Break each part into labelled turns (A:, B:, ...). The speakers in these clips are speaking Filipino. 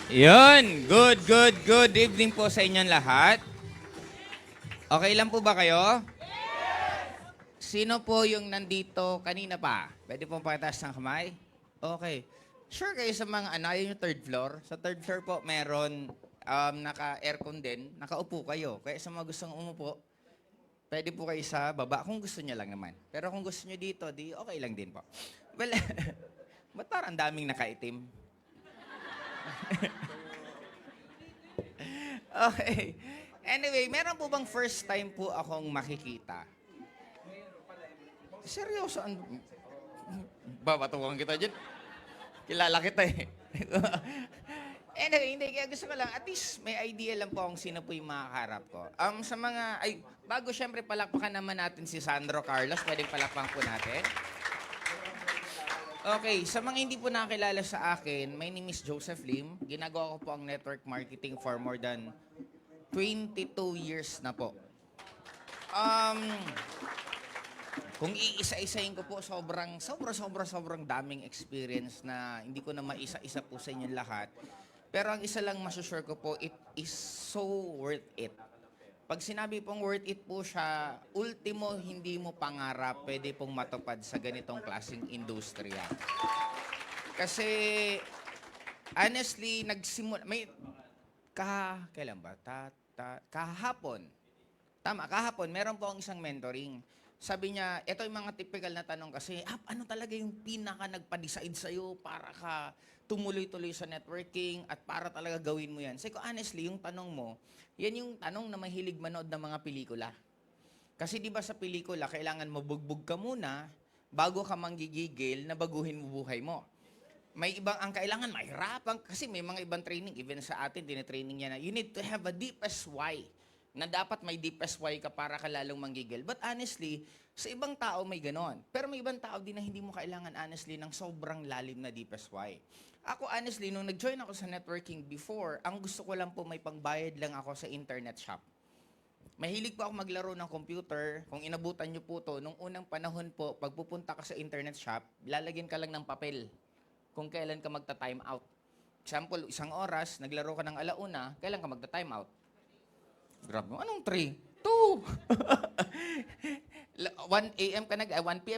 A: Yun. Good evening po sa inyong lahat. Okay lang po ba kayo? Sino po yung nandito kanina pa? Pwede pong pakitaas ng kamay? Okay. Sure kayo sa mga yun yung third floor? Sa third floor po, meron naka-aircon din. Nakaupo kayo. Kaya sa mga gustong umupo, pwede po kayo sa baba kung gusto niyo lang naman. Pero kung gusto niyo dito, di okay lang din po. Well, ba't parang daming nakaitim? Okay. Anyway, meron po bang first time po akong makikita? Seryoso? Babatukan kita dyan. Kilala kita eh. Anyway, hindi. Kaya gusto ko lang, at least may idea lang po kung sino po yung makakarap ko. Sa mga, bago syempre palakpakan naman natin si Sandro Carlos. Pwedeng palakpakan po natin. Okay, sa mga hindi po nakakilala sa akin, my name is Joseph Lim. Ginagawa ko po ang network marketing for more than 22 years na po. Kung iisa-isahin ko po, sobrang daming experience na hindi ko na maisa-isa po sa inyong lahat. Pero ang isa lang masusure ko po, it is so worth it. Pag sinabi pong worth it po siya, ultimo hindi mo pangarap pwede pong matupad sa ganitong klaseng industriya. Kasi, honestly, kailan ba? Kahapon. Tama, kahapon, meron po ang isang mentoring. Sabi niya, ito yung mga typical na tanong kasi, ano talaga yung pinaka nagpa-decide sa'yo para ka tumuloy-tuloy sa networking at para talaga gawin mo yan? Sabi ko, honestly, yung tanong mo, yan yung tanong na mahilig manood ng mga pelikula. Kasi di ba sa pelikula, kailangan mabugbog ka muna bago ka manggigigil na baguhin mo buhay mo. May ibang ang kailangan mahirapan kasi may mga ibang training, even sa atin, tinitraining niya na you need to have a deepest why na dapat may deepest why ka para ka lalong manggigil. But honestly, sa ibang tao may ganon. Pero may ibang tao din na hindi mo kailangan honestly ng sobrang lalim na deepest why. Ako honestly, nung nag-join ako sa networking before, ang gusto ko lang po may pangbayad lang ako sa internet shop. Mahilig po ako maglaro ng computer. Kung inabutan nyo po to, nung unang panahon po, pag pupunta ka sa internet shop, lalagyan ka lang ng papel kung kailan ka magta-time out. Example, 1 oras, naglaro ka ng 1:00, kailan ka magta-time out? Grabe mo, anong 3? 2. 1 p.m.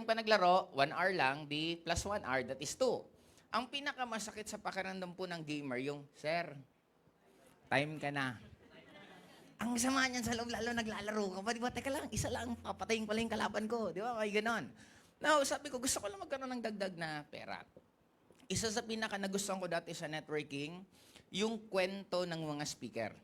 A: ka naglaro, 1 hour lang, di plus 1 hour, that is 2. Ang pinakamasakit sa pakiramdam po ng gamer, yung, Sir, time ka na. Ang sama niyan sa loob, lalo naglalaro ka pa, di ba? Teka lang, isa lang, papatayin pala yung kalaban ko. Di ba? May ganon. Now, sabi ko, gusto ko lang magkaroon ng dagdag na pera. Isa sa pinaka nagustuhan ko dati sa networking, yung kwento ng mga speaker.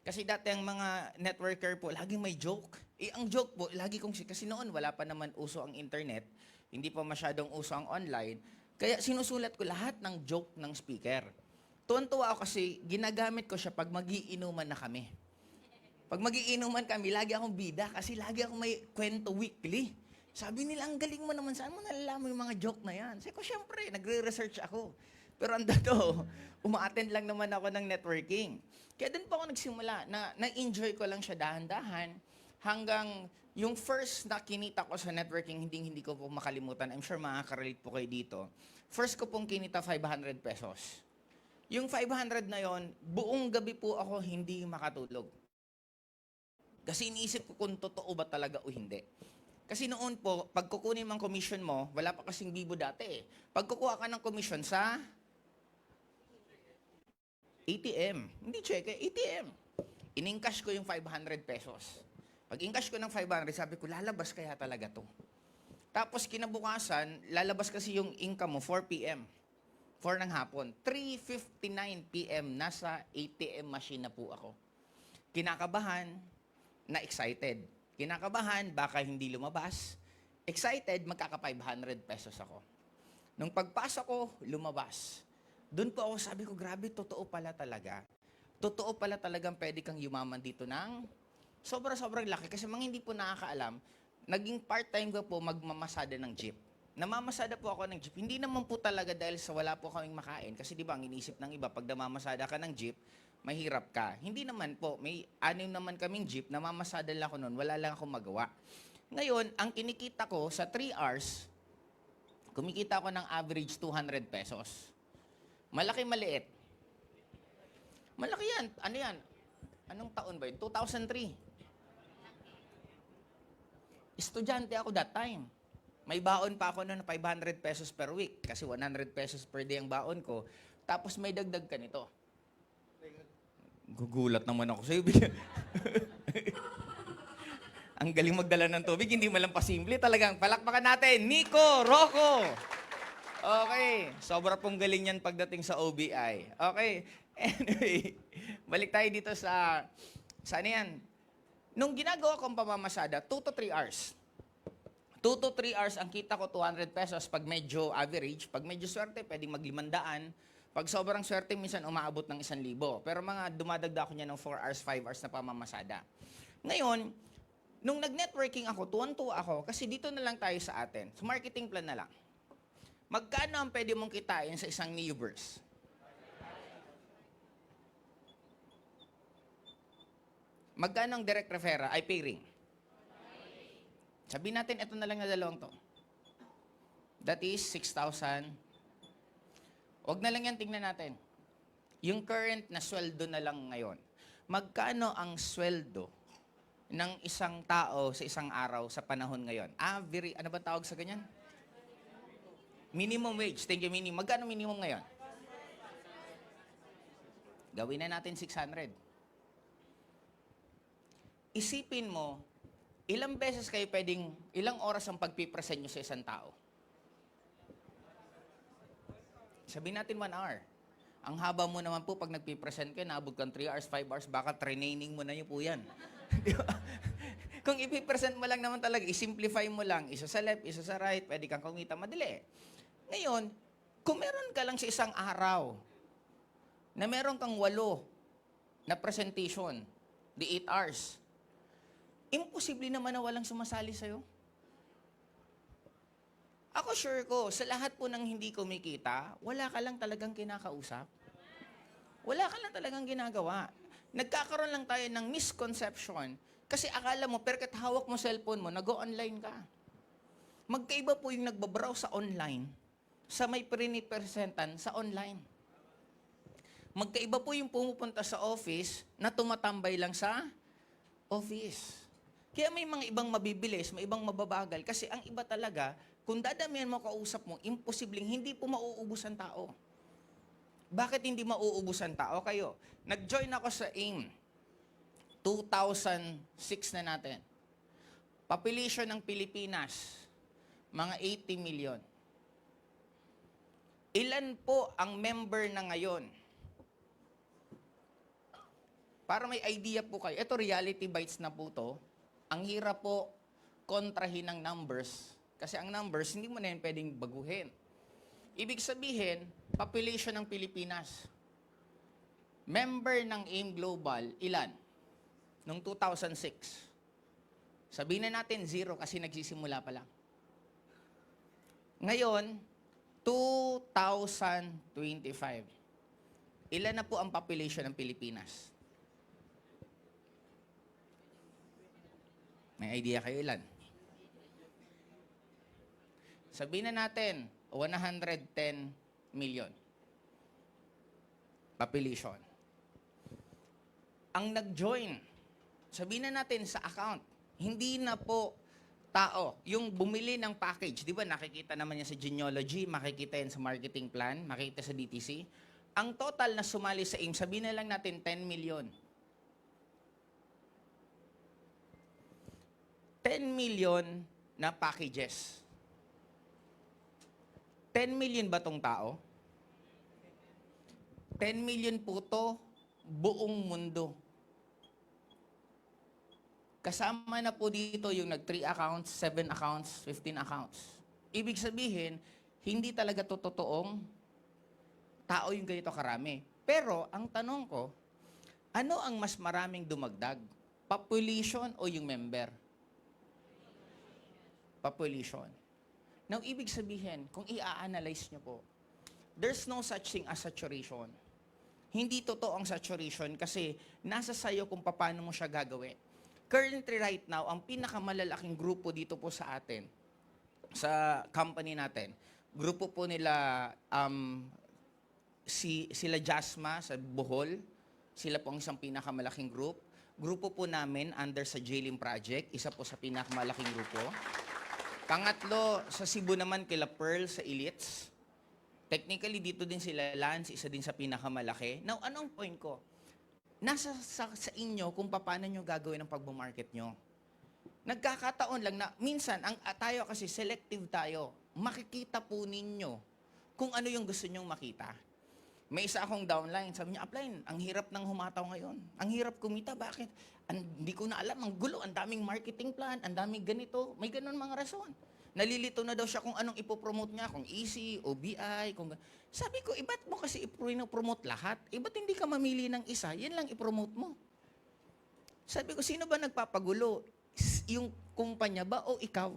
A: Kasi dati ang mga networker po, laging may joke. Ang joke po, lagi kasi noon wala pa naman uso ang internet, hindi pa masyadong uso ang online, kaya sinusulat ko lahat ng joke ng speaker. Tuwan-tuwa ako kasi ginagamit ko siya pag magiinuman na kami. Pag magiinuman kami, lagi akong bida kasi lagi akong may kwento weekly. Sabi nila, ang galing mo naman, saan mo nalalaman yung mga joke na yan? Sabi ko, syempre, nagre-research ako. Pero ang dato, uma-attend lang naman ako ng networking. Kaya doon po ako nagsimula, na-enjoy ko lang siya dahan-dahan hanggang yung first na kinita ko sa networking, hindi ko po makalimutan. I'm sure makaka-relate po kayo dito. First ko pong kinita, 500 pesos. Yung 500 na yon, buong gabi po ako hindi makatulog. Kasi iniisip ko kung totoo ba talaga o hindi. Kasi noon po, pag kukunin mang commission mo, wala pa kasing bibo dati eh. Pag kukuha ka ng commission sa ATM. Hindi cheque, ATM. In-encash ko yung 500 pesos. Pag in-encash ko ng 500, sabi ko, lalabas kaya talaga to. Tapos kinabukasan, lalabas kasi yung income mo 4 p.m. 4 ng hapon. 3:59 p.m. nasa ATM machine na po ako. Kinakabahan, na excited. Kinakabahan, baka hindi lumabas. Excited, magkaka 500 pesos ako. Nung pagpasok ko, lumabas. Doon po ako sabi ko, grabe, totoo pala talaga. Totoo pala talagang pwede kang yumaman dito ng sobrang laki. Kasi mga hindi po nakakaalam, naging part-time ko po magmamasada ng jeep. Namamasada po ako ng jeep. Hindi naman po talaga dahil sa wala po kaming makain. Kasi di ba, ang iniisip ng iba, pag namamasada ka ng jeep, mahirap ka. Hindi naman po. May 6 naman kaming jeep, namamasada lang ako noon, wala lang akong magawa. Ngayon, ang kinikita ko sa 3 hours, kumikita ako ng average 200 pesos. Malaki maliit. Malaki yan. Ano yan? Anong taon ba yun? 2003. Estudyante ako that time. May baon pa ako noon na 500 pesos per week kasi 100 pesos per day ang baon ko. Tapos may dagdag ka nito. Gugulat naman ako sa'yo. Ang galing magdala ng tubig, hindi malang pasimple. Talagang palakpakan natin. Nico, Rocco. Okay. Sobra pong galing yan pagdating sa OBI. Okay. Anyway, balik tayo dito sa ano yan? Nung ginagawa kong pamamasada, 2 to 3 hours. 2 to 3 hours, ang kita ko 200 pesos pag medyo average. Pag medyo swerte, pwedeng mag-500. Pag sobrang swerte, minsan umaabot ng 1,000. Pero mga dumadagda ko niya ng 4 hours, 5 hours na pamamasada. Ngayon, nung nag-networking ako, tuwan-tuwa ako, kasi dito na lang tayo sa atin. So, marketing plan na lang. Magkano ang pwede mong kitain sa isang Neoverse? Magkano ang direct referral ay pay ring? Sabihin natin, ito na lang na dalawang to. That is 6,000. Huwag na lang yan, tingnan natin. Yung current na sweldo na lang ngayon. Magkano ang sweldo ng isang tao sa isang araw sa panahon ngayon? Ano ba tawag sa ganyan? Minimum wage. Thank you, minimum. Magkano minimum ngayon? Gawin na natin 600. Isipin mo, ilang beses kayo pwedeng, ilang oras ang pagpipresent nyo sa isang tao? Sabihin natin 1 hour. Ang haba mo naman po pag nagpipresent kayo, naabot kang 3 hours, 5 hours, baka training mo na yun po yan. Di ba? Kung ipipresent mo lang naman talaga, isimplify mo lang, isa sa left, isa sa right, pwede kang kumita madali. Ngayon, kung meron ka lang sa isang araw, na meron kang 8 na presentation, di 8 hours, imposible naman na walang sumasali sa'yo. Ako sure ko, sa lahat po ng hindi kumikita, wala ka lang talagang kinakausap. Wala ka lang talagang ginagawa. Nagkakaroon lang tayo ng misconception kasi akala mo, perkat hawak mo cellphone mo, nag-online ka. Magkaiba po yung nagbabrowse sa online sa may pinipresentan sa online. Magkaiba po yung pumupunta sa office na tumatambay lang sa office. Kaya may mga ibang mabibilis, may ibang mababagal. Kasi ang iba talaga, kung dadamihan mo kausap mo, imposibleng hindi po mauubos ang tao. Bakit hindi mauubos ang tao? Kayo, nag-join ako sa AIM. 2006 na natin. Population ng Pilipinas, mga 80 million. Ilan po ang member na ngayon? Para may idea po kayo, ito reality bites na po to. Ang hirap po kontrahin ng numbers. Kasi ang numbers, hindi mo na yan pwedeng baguhin. Ibig sabihin, population ng Pilipinas. Member ng AIM Global, ilan? Noong 2006. Sabihin na natin 0 kasi nagsisimula pa lang. Ngayon, 2025. Ilan na po ang population ng Pilipinas? May idea kayo ilan? Sabihin na natin, 110 million. Population. Ang nag-join, sabihin na natin sa account, hindi na po tao. Yung bumili ng package, di ba nakikita naman yan sa genealogy, makikita yan sa marketing plan, makikita sa DTC. Ang total na sumali sa AIM, sabihin na lang natin 10 million. 10 million na packages. 10 million ba tong tao? 10 million po to buong mundo. Kasama na po dito yung nag-3 accounts, 7 accounts, 15 accounts. Ibig sabihin, hindi talaga to totoong tao yung ganito karami. Pero, ang tanong ko, ano ang mas maraming dumagdag? Population o yung member? Population. Now, ibig sabihin, kung i-analyze nyo po, there's no such thing as saturation. Hindi totoo ang saturation kasi nasa sayo kung paano mo siya gagawin. Currently right now, ang pinakamalalaking grupo dito po sa atin, sa company natin, grupo po nila, sila Jasma sa Bohol, Sila po ang isang pinakamalaking group. Grupo po namin under sa Jailing Project, isa po sa pinakamalaking grupo. Pangatlo, sa Cebu naman kila Pearl sa Elites. Technically, dito din sila Lance, isa din sa pinakamalaki. Now, anong point ko? Nasa sa inyo kung paano nyo gagawin ang pag-market nyo. Nagkakataon lang na, minsan, tayo kasi selective tayo. Makikita po ninyo kung ano yung gusto nyong makita. May isa akong downline, sabi niya, upline, ang hirap ng humataw ngayon. Ang hirap kumita, bakit? Hindi ko na alam, ang gulo, ang daming marketing plan, ang daming ganito, may ganun mga rason. Nalilito na daw siya kung anong ipopromote niya, kung EC, OBI, kung... Sabi ko, iba't mo kasi ipromote lahat? Iba't hindi ka mamili ng isa, yan lang ipromote mo. Sabi ko, sino ba nagpapagulo? Yung kumpanya ba o ikaw?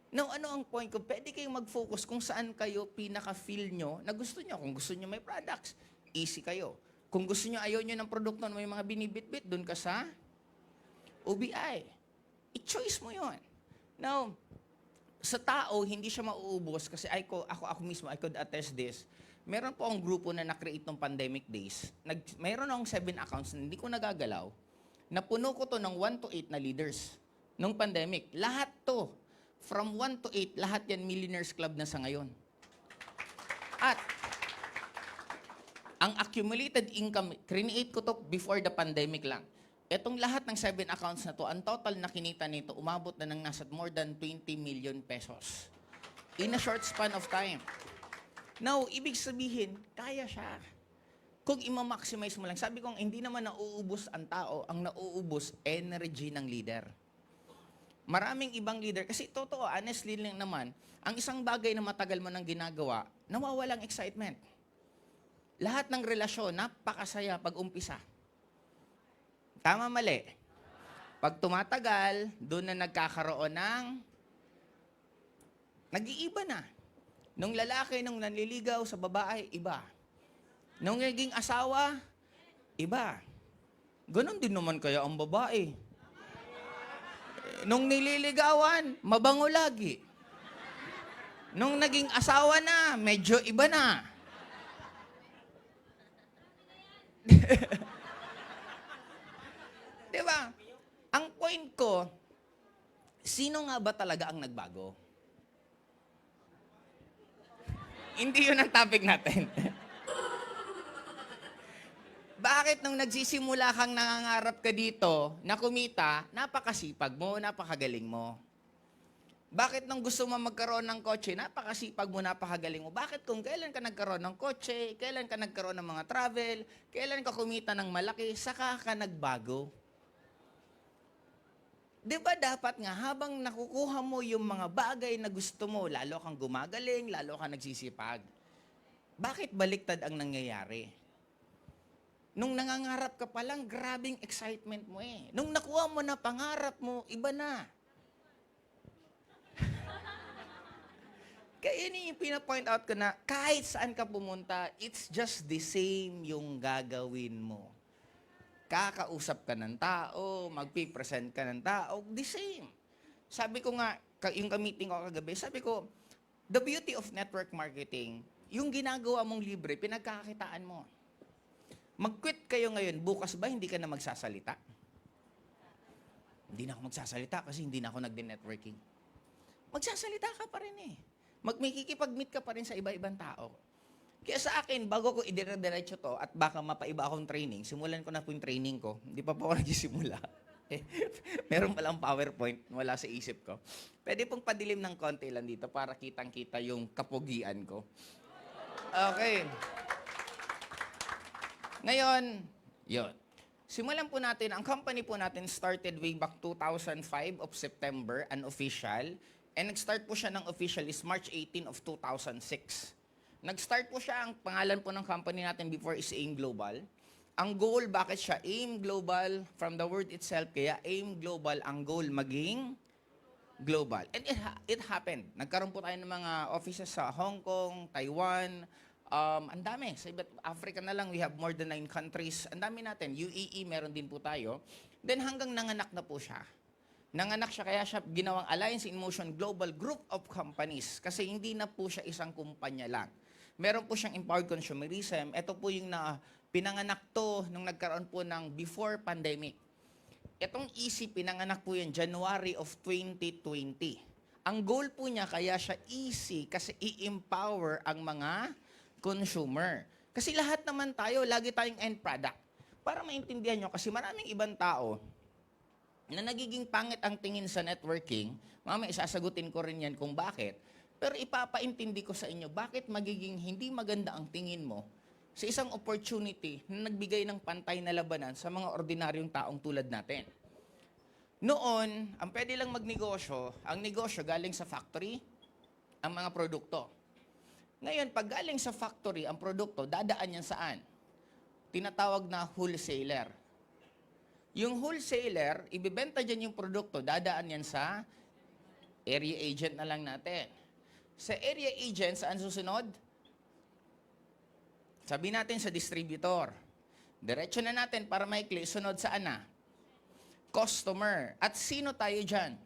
A: Now, ano ang point ko? Pwede kayong mag-focus kung saan kayo pinaka-feel nyo na gusto nyo. Kung gusto nyo may products, easy kayo. Kung gusto nyo, ayaw nyo ng produkto na may mga binibit-bit, dun ka sa OBI. I-choice mo yon. Now, sa tao, hindi siya mauubos kasi ako mismo, I could attest this. Meron po akong grupo na na-create ng pandemic days. Meron akong 7 accounts na hindi ko nagagalaw. Napuno ko to ng 1 to 8 na leaders nung pandemic. Lahat to. From 1 to 8, lahat yan Millionaires Club na sa ngayon. At, ang accumulated income, create ko to before the pandemic lang. Etong lahat ng 7 accounts na to, ang total na kinita nito, umabot na ng nasa more than 20 million pesos. In a short span of time. Now, ibig sabihin, kaya siya. Kung ima-maximize mo lang, sabi kong hindi naman nauubos ang tao, ang nauubos, energy ng leader. Maraming ibang leader, kasi totoo, honestly lang naman, ang isang bagay na matagal mo nang ginagawa, nawawalang excitement. Lahat ng relasyon, napakasaya pag umpisa. Tama, mali. Pag tumatagal, doon na nagkakaroon ng nag-iiba na. Nung lalaki, nung nanliligaw sa babae, iba. Nung naging asawa, iba. Ganon din naman kaya ang babae. Nung nililigawan, mabango lagi. Nung naging asawa na, medyo iba na. Diba? Ang point ko, sino nga ba talaga ang nagbago? Hindi yun ang topic natin. Bakit nung nagsisimula kang nangangarap ka dito na kumita, napakasipag mo, napakagaling mo? Bakit nung gusto mo magkaroon ng kotse, napakasipag mo, napakagaling mo? Bakit kung kailan ka nagkaroon ng kotse, kailan ka nagkaroon ng mga travel, kailan ka kumita ng malaki, saka ka nagbago? Di ba dapat nga, habang nakukuha mo yung mga bagay na gusto mo, lalo kang gumagaling, lalo kang nagsisipag, bakit baliktad ang nangyayari? Nung nangangarap ka pa lang, grabing excitement mo eh. Nung nakuha mo na pangarap mo, iba na. Kaya yun yung pinapoint out ko na kahit saan ka pumunta, it's just the same yung gagawin mo. Kakausap ka ng tao, magpipresent ka ng tao, the same. Sabi ko nga, yung ka-meeting ko kagabi, sabi ko, the beauty of network marketing, yung ginagawa mong libre, pinagkakakitaan mo. Mag-quit kayo ngayon, bukas ba hindi ka na magsasalita? Hindi na ako magsasalita kasi hindi na ako nagde-networking. Magsasalita ka pa rin eh. Magmikikipag-meet ka pa rin sa iba-ibang tao. Kaya sa akin, bago ko idire-diretso to at baka mapaiba akong training, simulan ko na po yung training ko. Hindi pa po ako nagsisimula. Meron palang PowerPoint, wala sa isip ko. Pwede pong padilim ng konti lang dito para kitang-kita yung kapugian ko. Okay. Ngayon, yun. Simulan po natin, ang company po natin started way back 2005 of September, unofficial. And nag-start po siya ng official is March 18 of 2006. Nag-start po siya, ang pangalan po ng company natin before is AIM Global. Ang goal, bakit siya AIM Global? From the word itself, kaya AIM Global, ang goal maging global. And it happened. Nagkaroon po tayo ng mga offices sa Hong Kong, Taiwan, ang dami. Sa iba't Africa na lang, we have more than 9 countries. Ang dami natin. UAE, meron din po tayo. Then hanggang nanganak na po siya. Nanganak siya, kaya siya ginawang Alliance in Motion Global Group of Companies. Kasi hindi na po siya isang kumpanya lang. Meron po siyang empowered consumerism. Ito po yung Pinanganak to nung nagkaroon po ng before pandemic. Itong Easy, pinanganak po yan January of 2020. Ang goal po niya, kaya siya easy, kasi i-empower ang mga consumer. Kasi lahat naman tayo, lagi tayong end product. Para maintindihan nyo, kasi maraming ibang tao na nagiging pangit ang tingin sa networking, mamaya isasagutin ko rin yan kung bakit, pero ipapaintindi ko sa inyo, bakit magiging hindi maganda ang tingin mo sa isang opportunity na nagbigay ng pantay na labanan sa mga ordinaryong taong tulad natin. Noon, ang pwede lang magnegosyo, ang negosyo galing sa factory, ang mga produkto. Ngayon, pag galing sa factory, ang produkto, dadaan yan saan? Tinatawag na wholesaler. Yung wholesaler, ibibenta dyan yung produkto, dadaan yan sa area agent na lang natin. Sa area agent, saan susunod? Sabi natin sa distributor. Diretso na natin para maikli, sunod saan na? Customer. At sino tayo dyan?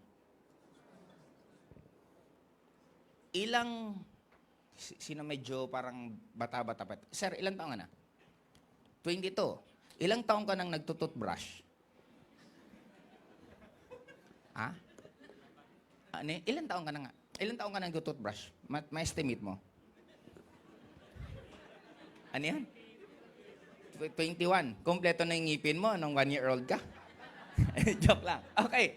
A: Sino medyo parang bata-bata pa? Sir, ilang taong ka na? 22. Ilang taong ka nang nagtututbrush? Ha? Ano? Ilang taong ka na nga? Ilang taong ka nang nagtututbrush? Ma-estimate mo? Ano yan? 21. Kompleto na yung ngipin mo nung 1-year-old ka. Joke lang. Okay.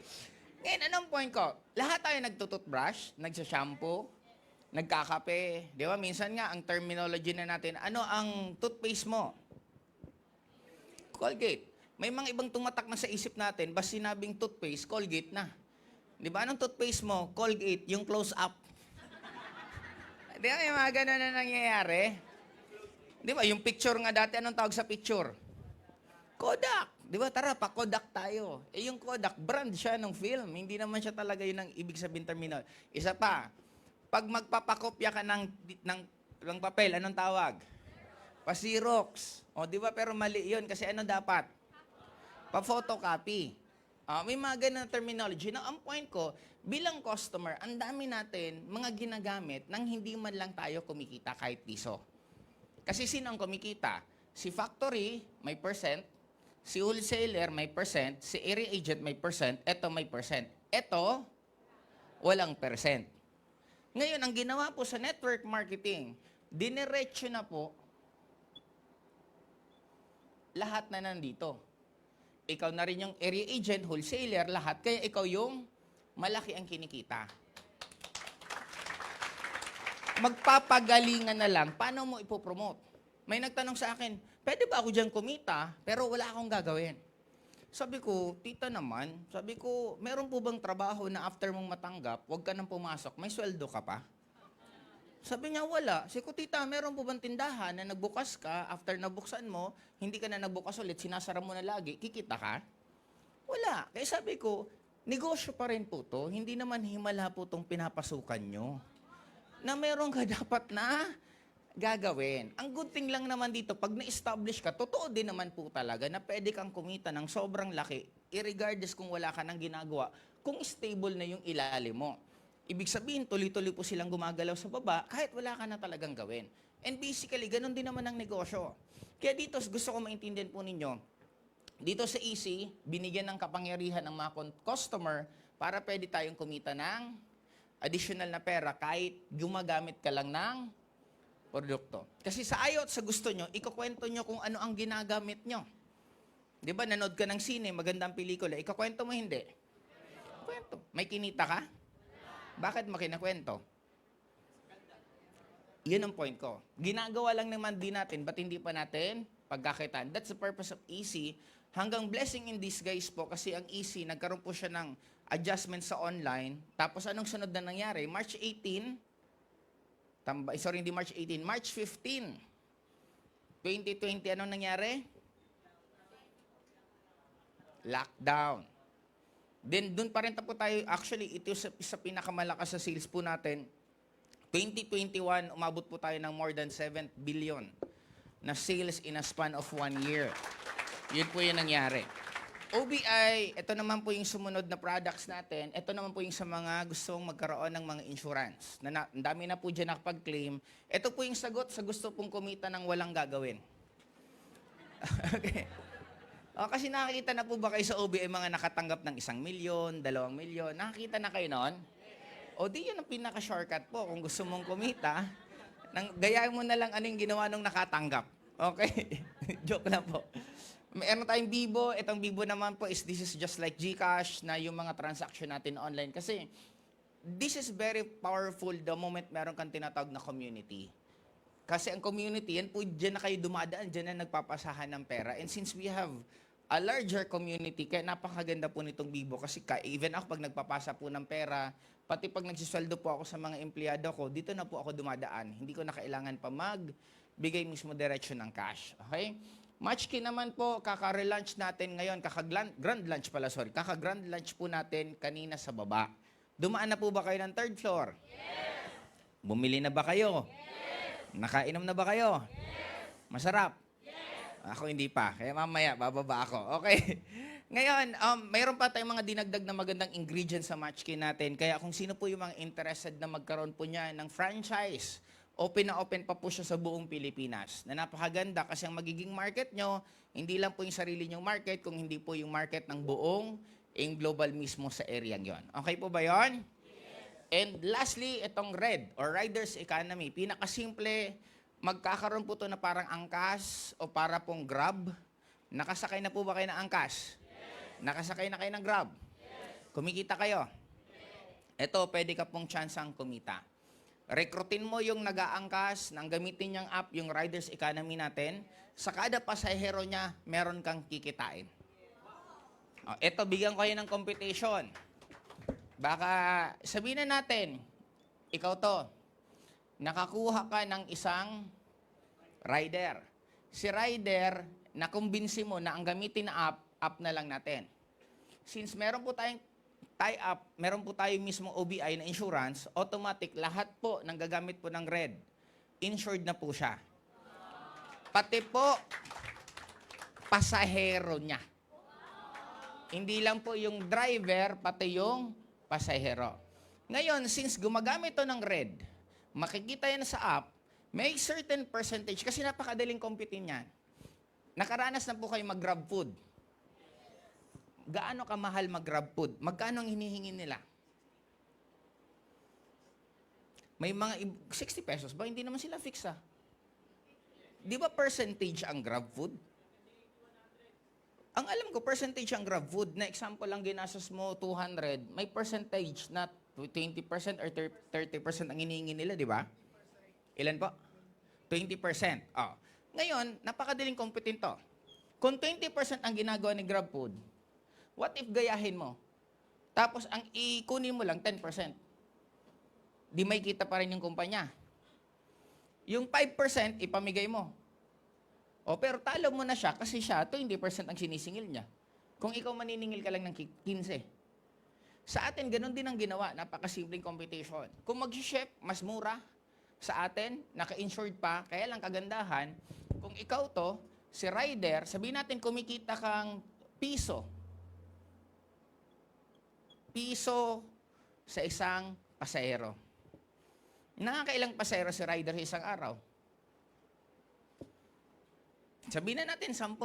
A: Ngayon, anong point ko? Lahat tayo nagtututbrush, nagsashampoo, nagkakape. Di ba? Minsan nga, ang terminology na natin, ano ang toothpaste mo? Colgate. May mga ibang tumatak na sa isip natin, basta sinabing toothpaste, Colgate na. Di ba? Anong toothpaste mo? Colgate, yung close-up. Di ba? May mga ganun na nangyayari. Di ba? Yung picture nga dati, anong tawag sa picture? Kodak. Di ba? Tara, pa-Kodak tayo. Eh, yung Kodak, brand siya ng film. Hindi naman siya talaga yun ang ibig sabihin terminal. Isa pa, pag magpapakopya ka ng papel, anong tawag? Pa-Xerox. O, di ba? Pero mali yun. Kasi ano dapat? Pa-photocopy. May mga ganun na terminology. Now, ang point ko, bilang customer, ang dami natin mga ginagamit nang hindi man lang tayo kumikita kahit piso. Kasi sino ang kumikita? Si factory, may percent. Si wholesaler, may percent. Si area agent, may percent. Ito, may percent. Ito, walang percent. Ngayon, ang ginawa po sa network marketing, diniretso na po lahat na nandito. Ikaw na rin yung area agent, wholesaler, lahat. Kaya ikaw yung malaki ang kinikita. Magpapagalingan na lang, paano mo ipopromote? May nagtanong sa akin, pwede ba ako dyan kumita, pero wala akong gagawin? Sabi ko, tita naman, sabi ko, meron po bang trabaho na after mong matanggap, huwag ka nang pumasok, may sweldo ka pa? Sabi niya, wala. Sabi ko, tita, meron po bang tindahan na nagbukas ka, after nabuksan mo, hindi ka na nagbukas ulit, sinasara mo na lagi, kikita ka? Wala. Kaya sabi ko, negosyo pa rin po to, hindi naman himala po itong pinapasukan nyo na meron ka dapat na gagawin. Ang good thing lang naman dito, pag na-establish ka, totoo din naman po talaga na pwede kang kumita ng sobrang laki, irregardless kung wala ka nang ginagawa, kung stable na yung ilalim mo. Ibig sabihin, tuloy-tuloy po silang gumagalaw sa baba, kahit wala ka na talagang gawin. And basically, ganun din naman ang negosyo. Kaya dito, gusto ko maintindihan po ninyo, dito sa Easy, binigyan ng kapangyarihan ng mga customer para pwede tayong kumita ng additional na pera kahit gumagamit ka lang ng produkto. Kasi sa ayaw at sa gusto nyo, ikukwento nyo kung ano ang ginagamit nyo. Di ba, nanood ka ng sine, magandang pelikula, ikukwento mo hindi? Kwento. May kinita ka? Bakit mo kinakwento? Yun ang point ko. Ginagawa lang naman din natin, ba't hindi pa natin pagkakitaan? That's the purpose of Easy. Hanggang blessing in disguise po, kasi ang Easy, nagkaroon po siya ng adjustment sa online. Tapos anong sunod na nangyari? March 18, hindi March 18, March 15, 2020, anong nangyari? Lockdown. Then, doon pa rin po tayo, actually, ito sa pinakamalakas sa sales po natin. 2021, umabot po tayo ng more than 7 billion na sales in a span of 1 year. Yun po yung nangyari. OBI, ito naman po yung sumunod na products natin. Ito naman po yung sa mga gustong magkaroon ng mga insurance. Ang dami na po dyan nakapag-claim. Ito po yung sagot sa gusto pong kumita ng walang gagawin. Okay. O, kasi nakakita na po ba kayo sa OBM mga nakatanggap ng 1 milyon, 2 milyon? Nakakita na kayo noon? O di yun ang pinaka-shortcut po kung gusto mong kumita. Gayahin mo na lang ano yung ginawa nung nakatanggap. Okay? Joke lang po. Meron tayong Bibo. Itong Bibo naman po this is just like GCash na yung mga transaction natin online. Kasi this is very powerful the moment meron kang tinatawag na community. Kasi ang community, yan po, dyan na kayo dumadaan, dyan na nagpapasahan ng pera. And since we have a larger community, kaya napakaganda po nitong Bibo. Kasi even ako pag nagpapasa po ng pera, pati pag nagsisweldo po ako sa mga empleyado ko, dito na po ako dumadaan. Hindi ko na kailangan pa magbigay mismo diretsyo ng cash. Okay? Matchkey naman po, kaka-relaunch natin ngayon, kaka-grand lunch po natin kanina sa baba. Dumaan na po ba kayo ng 3rd floor? Yes! Bumili na ba kayo? Yes! Nakainom na ba kayo? Yes! Masarap? Ako hindi pa, kaya mamaya bababa ako. Okay. Ngayon, mayroon pa tayong mga dinagdag na magandang ingredients sa Matchkey natin. Kaya kung sino po yung mga interested na magkaroon po niya ng franchise, open na open pa po siya sa buong Pilipinas. Na napakaganda kasi ang magiging market nyo, hindi lang po yung sarili nyong market, kung hindi po yung market ng buong global mismo sa area yon. Okay po ba yon? Yes. And lastly, itong RED or Riders Economy. Pinakasimple, magkakaroon po ito na parang angkas o para pong Grab. Nakasakay na po ba kayo ng angkas? Yes. Nakasakay na kayo ng Grab? Yes. Kumikita kayo? Yes. Ito, pwede ka pong tsansang kumita. Rekrutin mo yung nag-aangkas nang gamitin niyang app, yung Riders Economy natin. Sa kada pasahero niya, meron kang kikitain. Ito, bigyan ko kayo ng competition. Baka sabihin na natin, ikaw to, nakakuha ka ng isang rider. Si rider, nakumbinsi mo na ang gamitin na app na lang natin. Since meron po tayong tie-up, meron po tayo mismo OBI na insurance, automatic, lahat po ng gagamit po ng RED, insured na po siya. Pati po, pasahero niya. Hindi lang po yung driver, pati yung pasahero. Ngayon, since gumagamit to ng RED, makikita yan sa app, may certain percentage, kasi napakadaling computin yan. Nakaranas na po kayo mag-grab food. Gaano kamahal mag-grab food? Magkano ang hinihingi nila? May mga 60 pesos ba? Hindi naman sila fix ah. Di ba percentage ang grab food? Ang alam ko, percentage ang grab food. Na example lang ginastos mo, 200, may percentage na 20% or 30% ang hinihingi nila, di ba? Ilan po? 20%. Oh. Ngayon, napakadaling computin to. Kung 20% ang ginagawa ni GrabFood, what if gayahin mo? Tapos ang ikunin mo lang 10%. Di may kita pa rin yung kumpanya. Yung 5% ipamigay mo. O pero talo mo na siya kasi siya 20% ang sinisingil niya. Kung ikaw maniningil ka lang ng 15. Sa atin, ganun din ang ginawa. Napakasimpleng competition. Kung mag-ship, mas mura. Sa atin, naka-insured pa. Kaya lang kagandahan, kung ikaw to, si rider, sabihin natin kumikita kang piso. Piso sa isang pasahero. Nakakailang pasahero si rider sa isang araw? Sabihin na natin 10.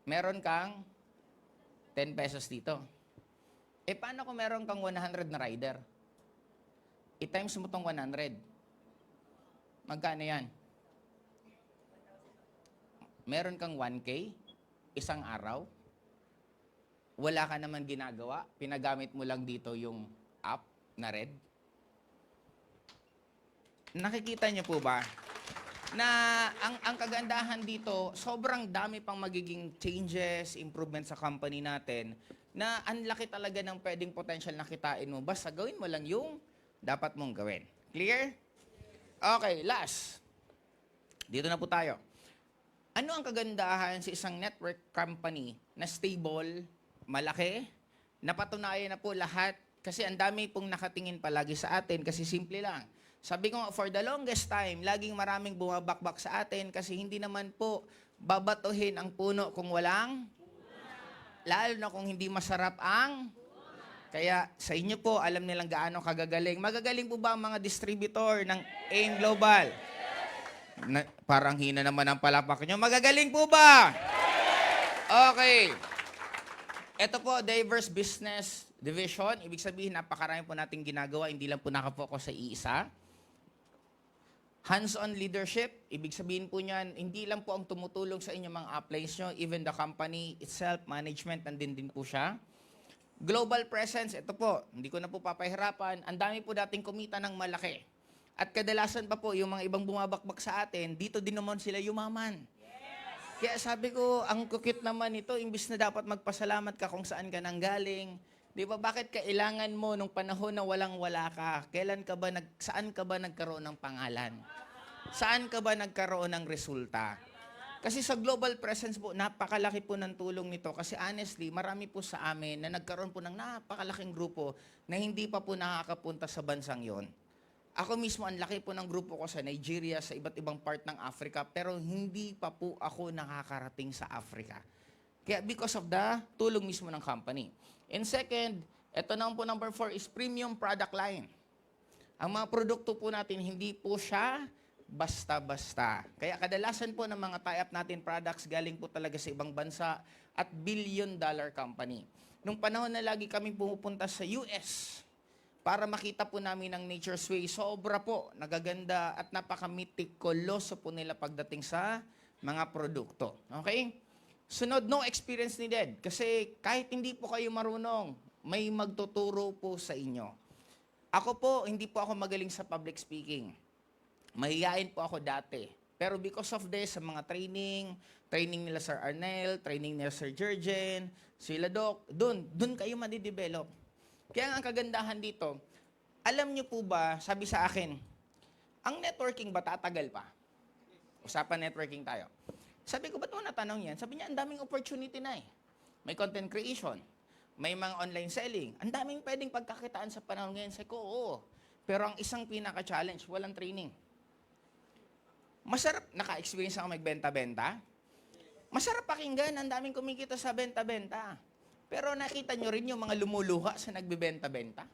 A: Meron kang 10 pesos dito. Eh, paano kung meron kang 100 na rider? I-times mo tong 100. Magkano yan? Meron kang 1K, isang araw. Wala ka naman ginagawa. Pinagamit mo lang dito yung app na RED. Nakikita niyo po ba na ang kagandahan dito, sobrang dami pang magiging changes, improvements sa company natin na ang laki talaga ng pwedeng potential na kitain mo. Basta gawin mo lang yung dapat mong gawin. Clear? Okay, last. Dito na po tayo. Ano ang kagandahan sa isang network company na stable, malaki, napatunayan na po lahat, kasi ang dami pong nakatingin palagi sa atin kasi simple lang. Sabi ko, for the longest time, laging maraming bumabakbak sa atin kasi hindi naman po babatuhin ang puno kung walang, lalo na kung hindi masarap ang, kaya sa inyo po, alam nilang gaano kagagaling. Magagaling po ba ang mga distributor ng AIM Global? Parang hina naman ang palapak nyo. Magagaling po ba? Okay. Ito po, diverse business division. Ibig sabihin, napakarami po nating ginagawa. Hindi lang po nakafocus sa iisa. Hands-on leadership. Ibig sabihin po niyan, hindi lang po ang tumutulong sa inyong mga uplines nyo. Even the company itself, management, nandun din po siya. Global presence. Ito po, hindi ko na po papahirapan. Ang dami po dating kumita ng malaki. At kadalasan pa po, yung mga ibang bumabakbak sa atin, dito din naman sila yumaman. Kaya sabi ko, ang kukit naman ito, imbis na dapat magpasalamat ka kung saan ka nanggaling. Di ba, bakit kailangan mo nung panahon na walang-wala ka? Saan ka ba nagkaroon ng pangalan? Saan ka ba nagkaroon ng resulta? Kasi sa global presence po, napakalaki po ng tulong nito. Kasi honestly, marami po sa amin na nagkaroon po ng napakalaking grupo na hindi pa po nakakapunta sa bansang yon. Ako mismo, ang laki po ng grupo ko sa Nigeria, sa iba't ibang part ng Africa, pero hindi pa po ako nakakarating sa Africa. Kaya because of the tulong mismo ng company. And second, ito naman po number 4 is premium product line. Ang mga produkto po natin, hindi po siya basta-basta. Kaya kadalasan po ng mga tie-up natin products galing po talaga sa ibang bansa at billion-dollar company. Nung panahon na lagi kami pumupunta sa US, para makita po namin ang Nature's Way. Sobra po, nagaganda at napaka-meticuloso po nila pagdating sa mga produkto. Okay? Sunod, no experience needed. Kasi kahit hindi po kayo marunong, may magtuturo po sa inyo. Ako po, hindi po ako magaling sa public speaking. Mahihain po ako dati. Pero because of this, sa mga training nila Sir Arnel, training nila Sir Jurgen, sila Doc, dun kayo madidevelop. Kaya ang kagandahan dito, alam niyo po ba, sabi sa akin, ang networking ba tatagal pa? Usapan networking tayo. Sabi ko, ba't mo natanong yan? Sabi niya, ang daming opportunity na eh. May content creation, may mga online selling, ang daming pwedeng pagkakitaan sa panahon ngayon. Sabi ko, oo. Pero ang isang pinaka-challenge, walang training. Masarap, naka-experience ako magbenta-benta. Masarap pakinggan, ang daming kumikita sa benta-benta. Pero nakita nyo rin yung mga lumuluha sa nagbebenta-benta?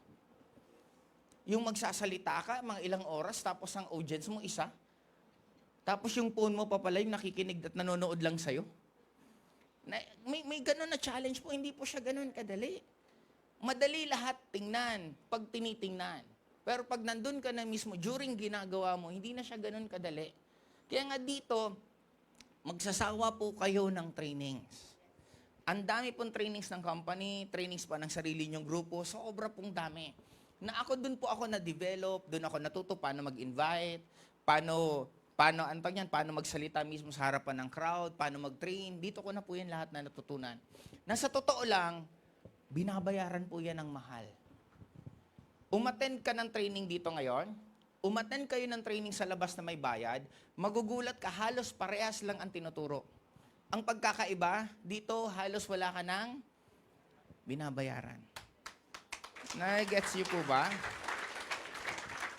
A: Yung magsasalita ka, mga ilang oras, tapos ang audience mo isa. Tapos yung phone mo pa pala yung nakikinig at nanonood lang sa'yo. May ganun na challenge po, hindi po siya ganun kadali. Madali lahat tingnan, pag tinitingnan. Pero pag nandun ka na mismo, during ginagawa mo, hindi na siya ganun kadali. Kaya nga dito, magsasawa po kayo ng trainings. Ang dami pong trainings ng company, trainings pa ng sarili nyong grupo, sobra pong dami. Na ako, dun po ako na-develop, dun ako natuto paano mag-invite, paano magsalita mismo sa harapan ng crowd, paano mag-train. Dito ko na po yan lahat na natutunan. Nasa totoo lang, binabayaran po yan ng mahal. Umattend ka ng training dito ngayon, umattend kayo ng training sa labas na may bayad, magugulat ka, halos parehas lang ang tinuturo. Ang pagkakaiba, dito halos wala ka ng binabayaran. Na-gets niyo po ba?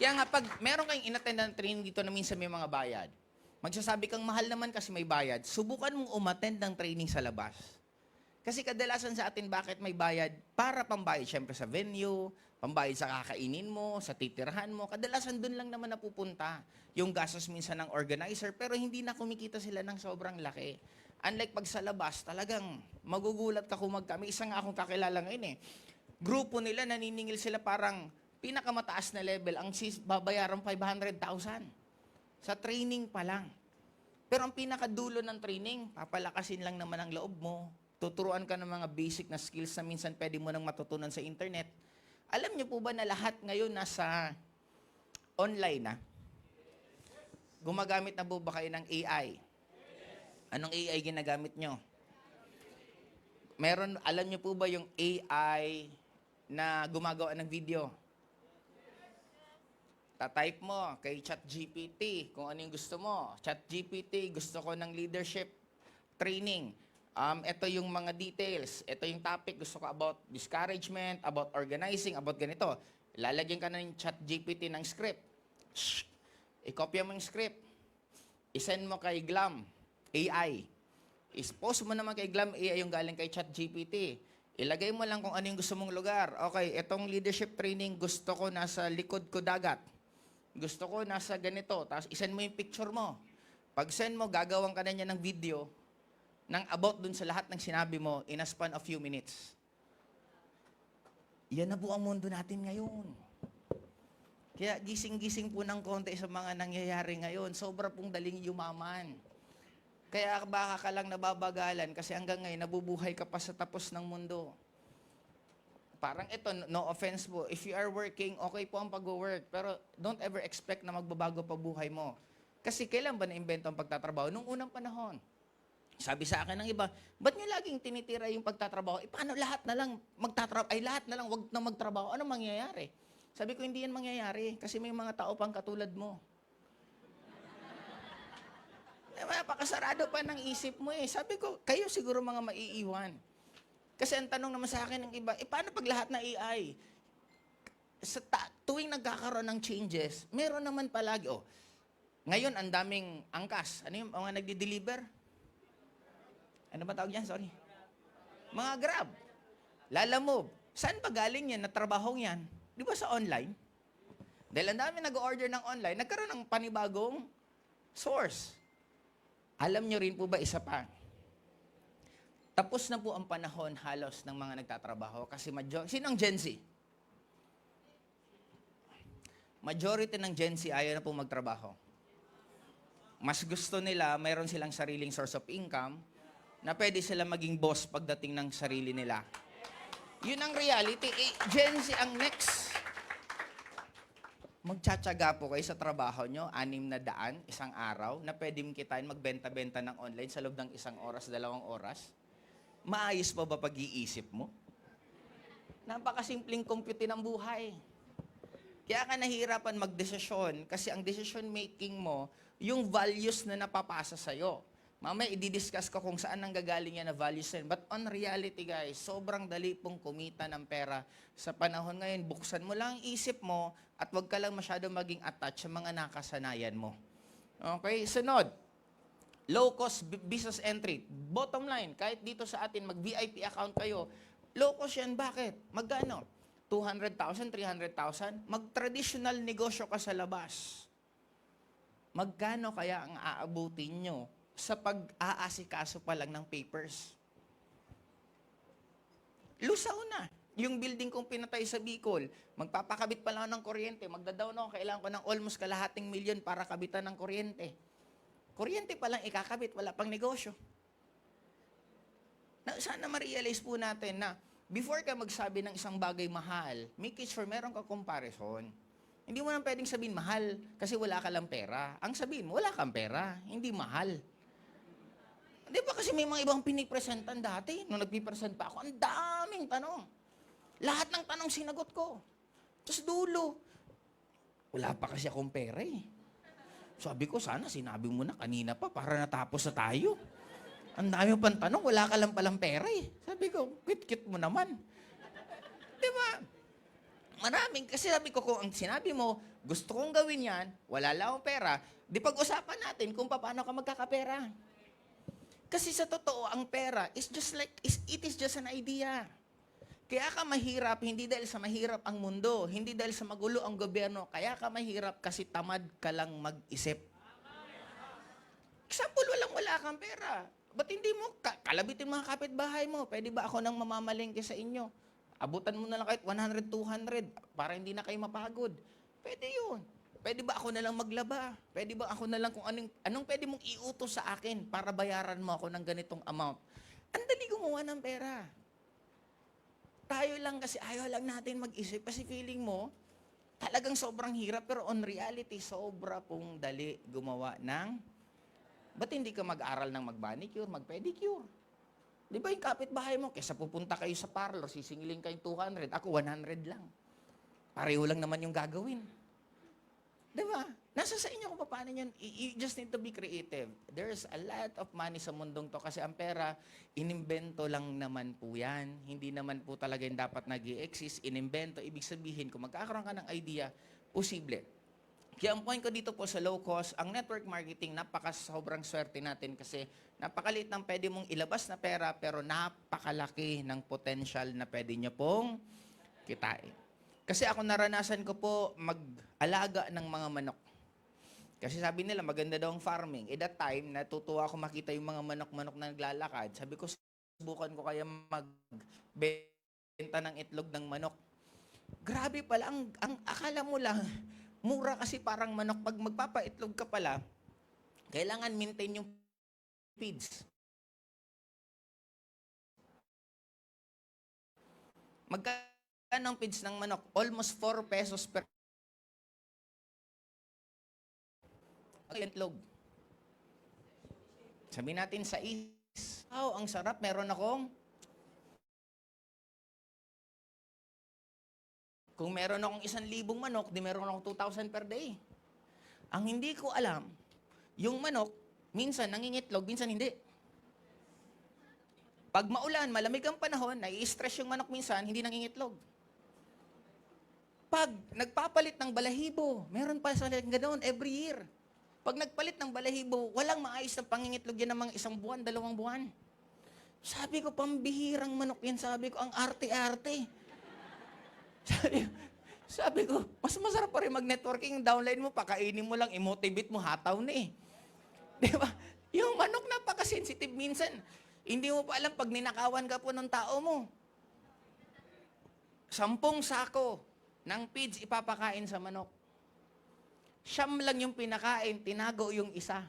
A: Kaya nga, pag meron kayong inattend ng training dito na minsan may mga bayad, magsasabi kang mahal naman kasi may bayad, subukan mong umattend ng training sa labas. Kasi kadalasan sa atin, bakit may bayad? Para pambayad, syempre sa venue, pambayad sa kakainin mo, sa titirhan mo. Kadalasan dun lang naman napupunta yung gastos minsan ng organizer, pero hindi na kumikita sila ng sobrang laki. Unlike pag sa labas, talagang magugulat ka kung may isang akong kakilala ngayon eh. Grupo nila, naniningil sila parang pinakamataas na level, ang babayaran 500,000 sa training pa lang. Pero ang pinakadulo ng training, papalakasin lang naman ang loob mo. Tuturuan ka ng mga basic na skills na minsan pwede mo nang matutunan sa internet. Alam niyo po ba na lahat ngayon nasa online na? Gumagamit na po ba kayo ng AI? Anong AI ginagamit nyo? Alam niyo po ba yung AI na gumagawa ng video? Ta-type mo kay ChatGPT kung ano yung gusto mo. ChatGPT, gusto ko ng leadership training. Ito yung mga details. Ito yung topic. Gusto ko about discouragement, about organizing, about ganito. Lalagyan ka ng ChatGPT ng script. I-copy mo yung script. I-send mo kay Glam AI. I-post mo naman kay Glam AI yung galing kay ChatGPT. Ilagay mo lang kung ano yung gusto mong lugar. Okay, itong leadership training, gusto ko nasa likod ko dagat. Gusto ko nasa ganito. Tapos isend mo yung picture mo. Pag send mo, gagawin ka na niya ng video ng about dun sa lahat ng sinabi mo in a span of few minutes. Yan na po ang mundo natin ngayon. Kaya gising-gising po ng konti sa mga nangyayari ngayon. Sobra pong daling yumaman. Kaya baka ka lang nababagalan kasi hanggang ngayon nabubuhay ka pa sa tapos ng mundo. Parang ito, no offense po. If you are working, okay po ang pag-work. Pero don't ever expect na magbabago pa buhay mo. Kasi kailan ba na-invento ang pagtatrabaho? Nung unang panahon. Sabi sa akin ng iba, ba't niyo laging tinitira yung pagtatrabaho? Paano lahat na lang lahat na lang wag na magtrabaho? Ano mangyayari? Sabi ko, hindi yan mangyayari. Kasi may mga tao pang katulad mo. Napakasarado pa ng isip mo eh. Sabi ko, kayo siguro mga maiiwan. Kasi ang tanong naman sa akin ng iba, paano pag lahat na AI? Tuwing nagkakaroon ng changes, meron naman palagi, ngayon ang daming angkas. Ano yung mga nagdi-deliver? Ano ba tawag yan? Sorry. Mga Grab. Lalamove. Saan pa galing yan na trabahong yan? Di ba sa online? Dahil ang dami nag-order ng online, nagkaroon ng panibagong source. Alam nyo rin po ba isa pa? Tapos na po ang panahon halos ng mga nagtatrabaho kasi sino ang Gen Z? Majority ng Gen Z ayaw na po magtrabaho. Mas gusto nila, mayroon silang sariling source of income na pwede sila maging boss pagdating ng sarili nila. Yun ang reality. Gen Z ang next. Magtsatsaga po kayo sa trabaho nyo, 600 isang araw, na pwede mong kitain magbenta-benta ng online sa loob ng 1 oras, 2 oras. Maayos pa ba pag-iisip mo? Napakasimpleng compute ng buhay. Kaya ka nahihirapan magdesisyon kasi ang decision making mo, yung values na napapasa sa'yo. Mamaya, i-discuss ko kung saan nanggagaling yan na values yan. But on reality, guys, sobrang dali pong kumita ng pera. Sa panahon ngayon, buksan mo lang ang isip mo at wag ka lang masyado maging attached sa mga nakasanayan mo. Okay? Sunod. Low-cost business entry. Bottom line, kahit dito sa atin, mag-VIP account kayo, low-cost yan. Bakit? Magkano? 200,000, 300,000? Mag-traditional negosyo ka sa labas. Magkano kaya ang aabutin nyo sa pag-aasikaso pa lang ng papers? Lusaw na. Yung building kong pinatay sa Bicol, magpapakabit pa lang ng kuryente, magdadaw na ako, kailangan ko ng almost kalahating milyon para kabitan ng kuryente. Kuryente pa lang ikakabit, wala pang negosyo. Sana ma-realize po natin na before ka magsabi ng isang bagay mahal, make sure meron ka comparison. Hindi mo nang pwedeng sabihin mahal kasi wala ka lang pera. Ang sabihin mo, wala kang pera, hindi mahal. Di ba kasi may mga ibang pinipresentan dati, nung nagpipresent pa ako, ang daming tanong. Lahat ng tanong sinagot ko. Tapos dulo, wala pa kasi akong pera eh. Sabi ko, sana sinabi mo na kanina pa para natapos na tayo. Ang dami pang tanong, wala ka lang palang pera eh. Sabi ko, cute-cute mo naman. Di ba? Maraming, kasi sabi ko, kung ang sinabi mo, gusto kong gawin yan, wala lang akong pera, di pag-usapan natin kung paano ka magkakapera. Kasi sa totoo, ang pera is just like, it is just an idea. Kaya ka mahirap, hindi dahil sa mahirap ang mundo, hindi dahil sa magulo ang gobyerno, kaya ka mahirap kasi tamad ka lang mag-isip. Example, wala kang pera. Ba't hindi mo kalabitin mga kapitbahay mo? Pwede ba ako nang mamamalengke sa inyo? Abutan mo na lang kahit 100, 200 para hindi na kayo mapagod. Pwede yun. Pwede ba ako na lang maglaba? Pwede ba ako na lang kung anong pwede mong iutos sa akin para bayaran mo ako ng ganitong amount? Ang dali gumawa ng pera. Tayo lang kasi ayaw lang natin mag-isip kasi feeling mo talagang sobrang hirap pero on reality sobra pong dali gumawa ng ba't hindi ka mag-aral ng mag-manicure, mag-pedicure? Di ba yung kapitbahay mo, kesa pupunta kayo sa parlor, sisingilin kayong 200, ako 100 lang. Pareho lang naman yung gagawin. Di ba? Nasa sa inyo kung paano yun. You just need to be creative. There's a lot of money sa mundong to kasi ang pera, inimbento lang naman po yan. Hindi naman po talaga yung dapat nag-i-exist. Inimbento, ibig sabihin, kung magkakaroon ka ng idea, posible. Kaya ang point ko dito po sa low cost, ang network marketing, sobrang swerte natin kasi napakaliit ng pwede mong ilabas na pera pero napakalaki ng potential na pwede nyo pong kitain. Kasi ako naranasan ko po mag-alaga ng mga manok. Kasi sabi nila, maganda daw ang farming. That time, natutuwa ako makita yung mga manok-manok na naglalakad. Sabi ko, subukan ko kaya magbenta ng itlog ng manok. Grabe pala, ang akala mo lang, mura kasi parang manok. Pag magpapaitlog ka pala, kailangan maintain yung feeds. Magkano ang feeds ng manok? Almost 4 pesos per itlog. Sabi natin sa is, ang sarap, meron akong, kung meron akong 1,000 manok, di meron akong 2,000 per day. Ang hindi ko alam, yung manok, minsan nangingitlog, minsan hindi. Pag maulan, malamig ang panahon, nai-stress yung manok minsan, hindi nangingitlog. Pag nagpapalit ng balahibo, meron pa sa ganoon every year. Pag nagpalit ng balahibo, walang maayos na pangingitlog yan ng mga 1 buwan, 2 buwan. Sabi ko, pambihirang manok yan. Sabi ko, ang arte-arte. Sabi ko, mas masarap pa rin mag-networking. Downline mo, pakainin mo lang, i-motivate mo, hataw na eh. Di ba? Yung manok napaka-sensitive minsan. Hindi mo pa alam pag ninakawan ka po ng tao mo. 10 sako ng feeds ipapakain sa manok. 9 lang yung pinakain, tinago yung isa.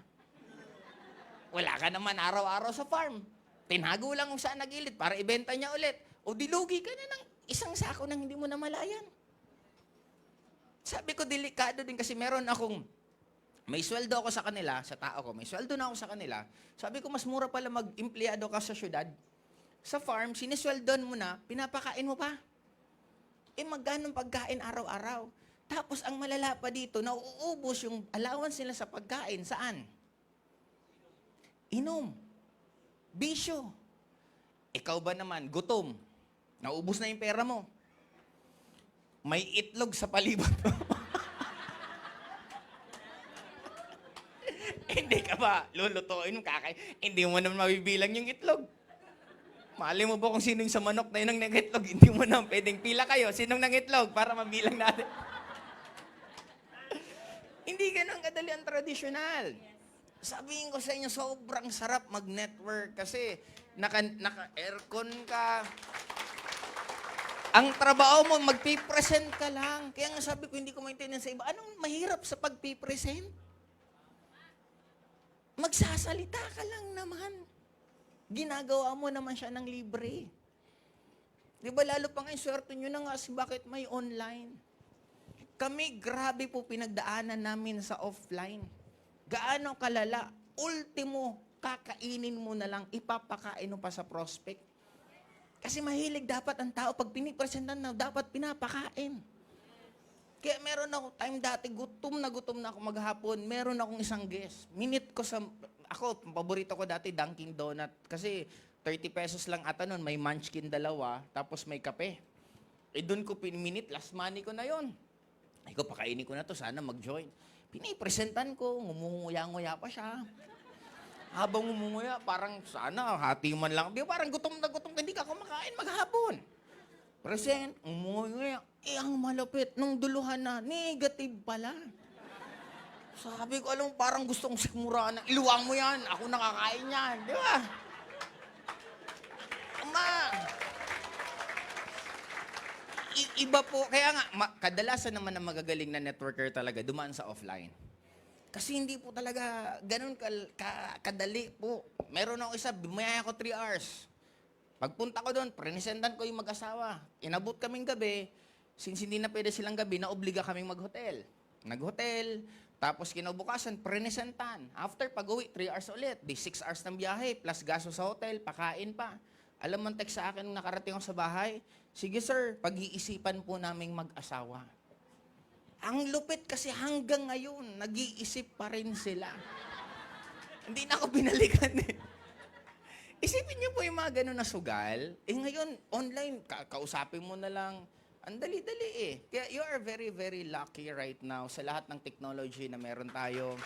A: Wala ka naman araw-araw sa farm. Tinago lang kung saan nagilid para ibenta niya ulit. O dilugi ka na ng 1 sako nang hindi mo namalayan. Sabi ko, delikado din kasi meron akong, may sweldo ako sa kanila, sa tao ko, may sweldo na ako sa kanila. Sabi ko, mas mura pala mag-empleyado ka sa syudad. Sa farm, sinisweldon mo na, pinapakain mo pa. Magkano pagkain araw-araw? Tapos ang malala pa dito, nauubos yung allowance nila sa pagkain. Saan? Inom. Bisyo. Ikaw ba naman, gutom. Nauubos na yung pera mo. May itlog sa palibot mo. Hindi ka ba lulutuin mo, hindi mo naman mabibilang yung itlog. Mali mo ba kung sino yung sa manok na yun ang nangitlog? Hindi mo naman pwedeng pila kayo. Sinong nangitlog para mabilang natin? Hindi ganun kadali ang tradisyonal. Sabihin ko sa inyo, sobrang sarap mag-network kasi naka-aircon ka. Ang trabaho mo, magpipresent ka lang. Kaya nga sabi ko, hindi ko maintindihan sa iba, anong mahirap sa pagpipresent? Magsasalita ka lang naman. Ginagawa mo naman siya ng libre. Di ba lalo pa ngayon, swerte nyo na nga bakit may online. Kami, grabe po pinagdaanan namin sa offline. Gaano kalala, ultimo, kakainin mo na lang, ipapakain mo pa sa prospect. Kasi mahilig dapat ang tao, pag pinipresentan na, dapat pinapakain. Kaya meron ako, time dati, gutom na ako maghapon, meron akong isang guest. Ako, paborito ko dati, Dunkin Donut. Kasi 30 pesos lang ata nun, may munchkin 2, tapos may kape. Doon ko piniminit, last money ko na yon. Ay ko, pakainin ko na to, sana mag-join. Pinipresentan ko, ngumunguya-nguya pa siya. Habang ngumunguya, parang sana, hati man lang. Di parang gutom na gutom, hindi ka kumakain maghapon. Present, ngumunguya. Ang malapit, nung duluhan na, negative pala. Sabi ko, alam mo, parang gustong sigmuraan na, iluwang mo yan, ako nakakain yan. Di ba? Iba po, kaya nga, kadalasan naman ng magagaling na networker talaga, dumaan sa offline. Kasi hindi po talaga ganun kadali po. Meron ako isa, bumiyaya ko 3 hours. Pagpunta ko doon, prenisentan ko yung mag-asawa. Inabot kaming gabi, since hindi na pwede silang gabi, naobliga kaming mag-hotel. Nag-hotel, tapos kinabukasan, prenisentan. After pag-uwi, 3 hours ulit. Di 6 hours ng biyahe, plus gaso sa hotel, pakain pa. Alam mo, text sa akin nung nakarating ako sa bahay, sige sir, pag-iisipan po naming mag-asawa. Ang lupit kasi hanggang ngayon, nag-iisip pa rin sila. Hindi na ako binalikan eh. Isipin niyo po yung mga ganun na sugal. Ngayon, online, kausapin mo na lang. Ang dali-dali eh. Kaya you are very, very lucky right now sa lahat ng technology na meron tayo.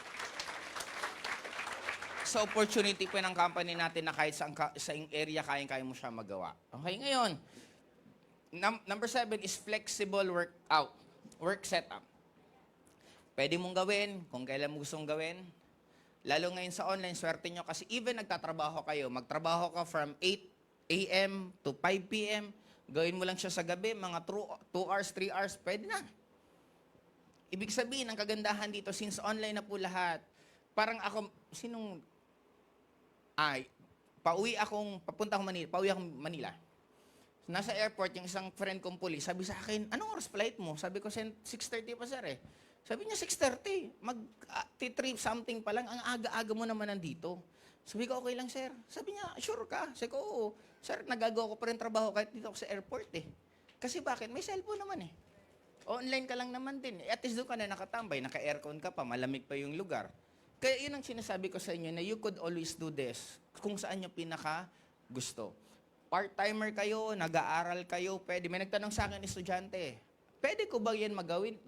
A: Sa opportunity po ng company natin na kahit sa area, kaya mo siya magawa. Okay, ngayon, number 7 is flexible work setup. Pwede mong gawin kung kailan mo gustong gawin. Lalo ngayon sa online, swerte nyo kasi even nagtatrabaho kayo, magtrabaho ka from 8 a.m. to 5 p.m., gawin mo lang siya sa gabi, mga 2 hours, 3 hours, pwede na. Ibig sabihin, ang kagandahan dito, since online na po lahat, parang ako, papunta akong Manila, pauwi akong Manila. Nasa airport, yung isang friend kong police, sabi sa akin, anong oras flight mo? Sabi ko, 6:30 pa sir eh. Sabi niya, 6:30. Mag-trip something pa lang, ang aga-aga mo naman nandito. Sabi ko, okay lang sir. Sabi niya, sure ka? Sabi ko, oo. Sir, nagagawa ko pa rin trabaho kahit dito ako sa airport eh. Kasi bakit? May cellphone naman eh. Online ka lang naman din. At least doon ka na nakatambay, naka-aircon ka pa, malamig pa yung lugar. Kaya yun ang sinasabi ko sa inyo na you could always do this kung saan nyo pinaka gusto. Part-timer kayo, nag-aaral kayo, pwede. May nagtanong sa akin, estudyante, pwede ko ba yan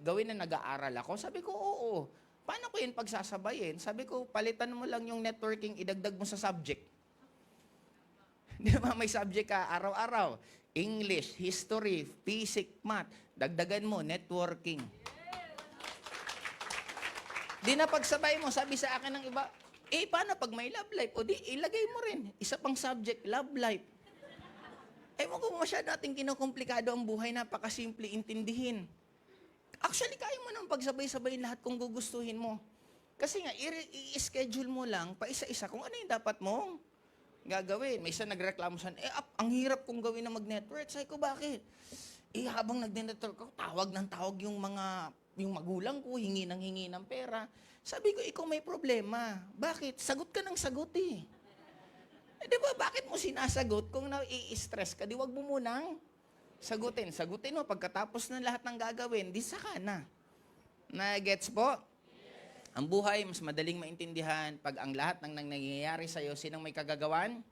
A: gawin na nag-aaral ako? Sabi ko, oo. Paano ko yun pagsasabayin? Sabi ko, palitan mo lang yung networking, idagdag mo sa subject. Di ba, may subject ka araw-araw. English, history, physics, math. Dagdagan mo, networking. Di na pagsabay mo, sabi sa akin ng iba, paano pag may love life? O di, ilagay mo rin. Isa pang subject, love life. Ewan ko masyado natin kinukomplikado ang buhay, napakasimple intindihin. Actually, kaya mo nang pagsabay-sabayin lahat kung gugustuhin mo. Kasi nga, i-schedule mo lang pa isa-isa kung ano yung dapat mong gagawin. May isa nagreklamo sa ang hirap kong gawin na mag-network. Sabi ko, bakit? Habang nag-network ako, tawag ng tawag yung magulang ko, hingi ng pera. Sabi ko, ikaw may problema. Bakit? Sagot ka ng sagot eh. Di ba, bakit mo sinasagot kung nai-stress ka? Di wag mo munang sagutin. Sagutin mo pagkatapos ng lahat ng gagawin, di saka na. Na-gets po? Ang buhay, mas madaling maintindihan pag ang lahat ng nangyayari sa'yo, sinong may kagagawan?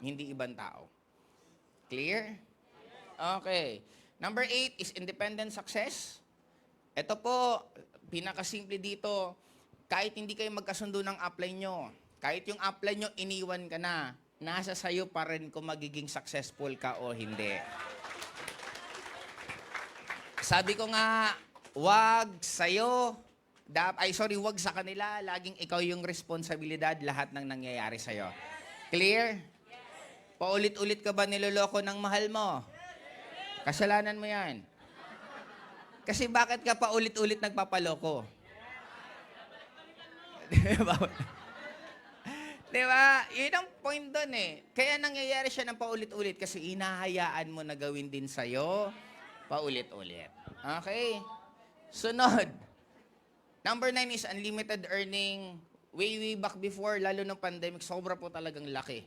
A: Hindi ibang tao. Clear? Okay. Number 8 is independent success. Ito po, pinakasimple dito, kahit hindi kayo magkasundo ng upline nyo, kahit yung upline nyo iniwan ka na, nasa sayo pa rin kung magiging successful ka o hindi. Sabi ko nga, wag sa kanila, laging ikaw yung responsibilidad lahat ng nangyayari sa'yo. Clear? Paulit-ulit ka ba niloloko ng mahal mo? Kasalanan mo yan. Kasi bakit ka paulit-ulit nagpapaloko? Diba? Yun ang point doon eh. Kaya nangyayari siya ng paulit-ulit kasi inahayaan mo na gawin din sa'yo paulit-ulit. Okay? Sunod. Number 9 is unlimited earning. Way back before, lalo ng pandemic, sobra po talagang laki.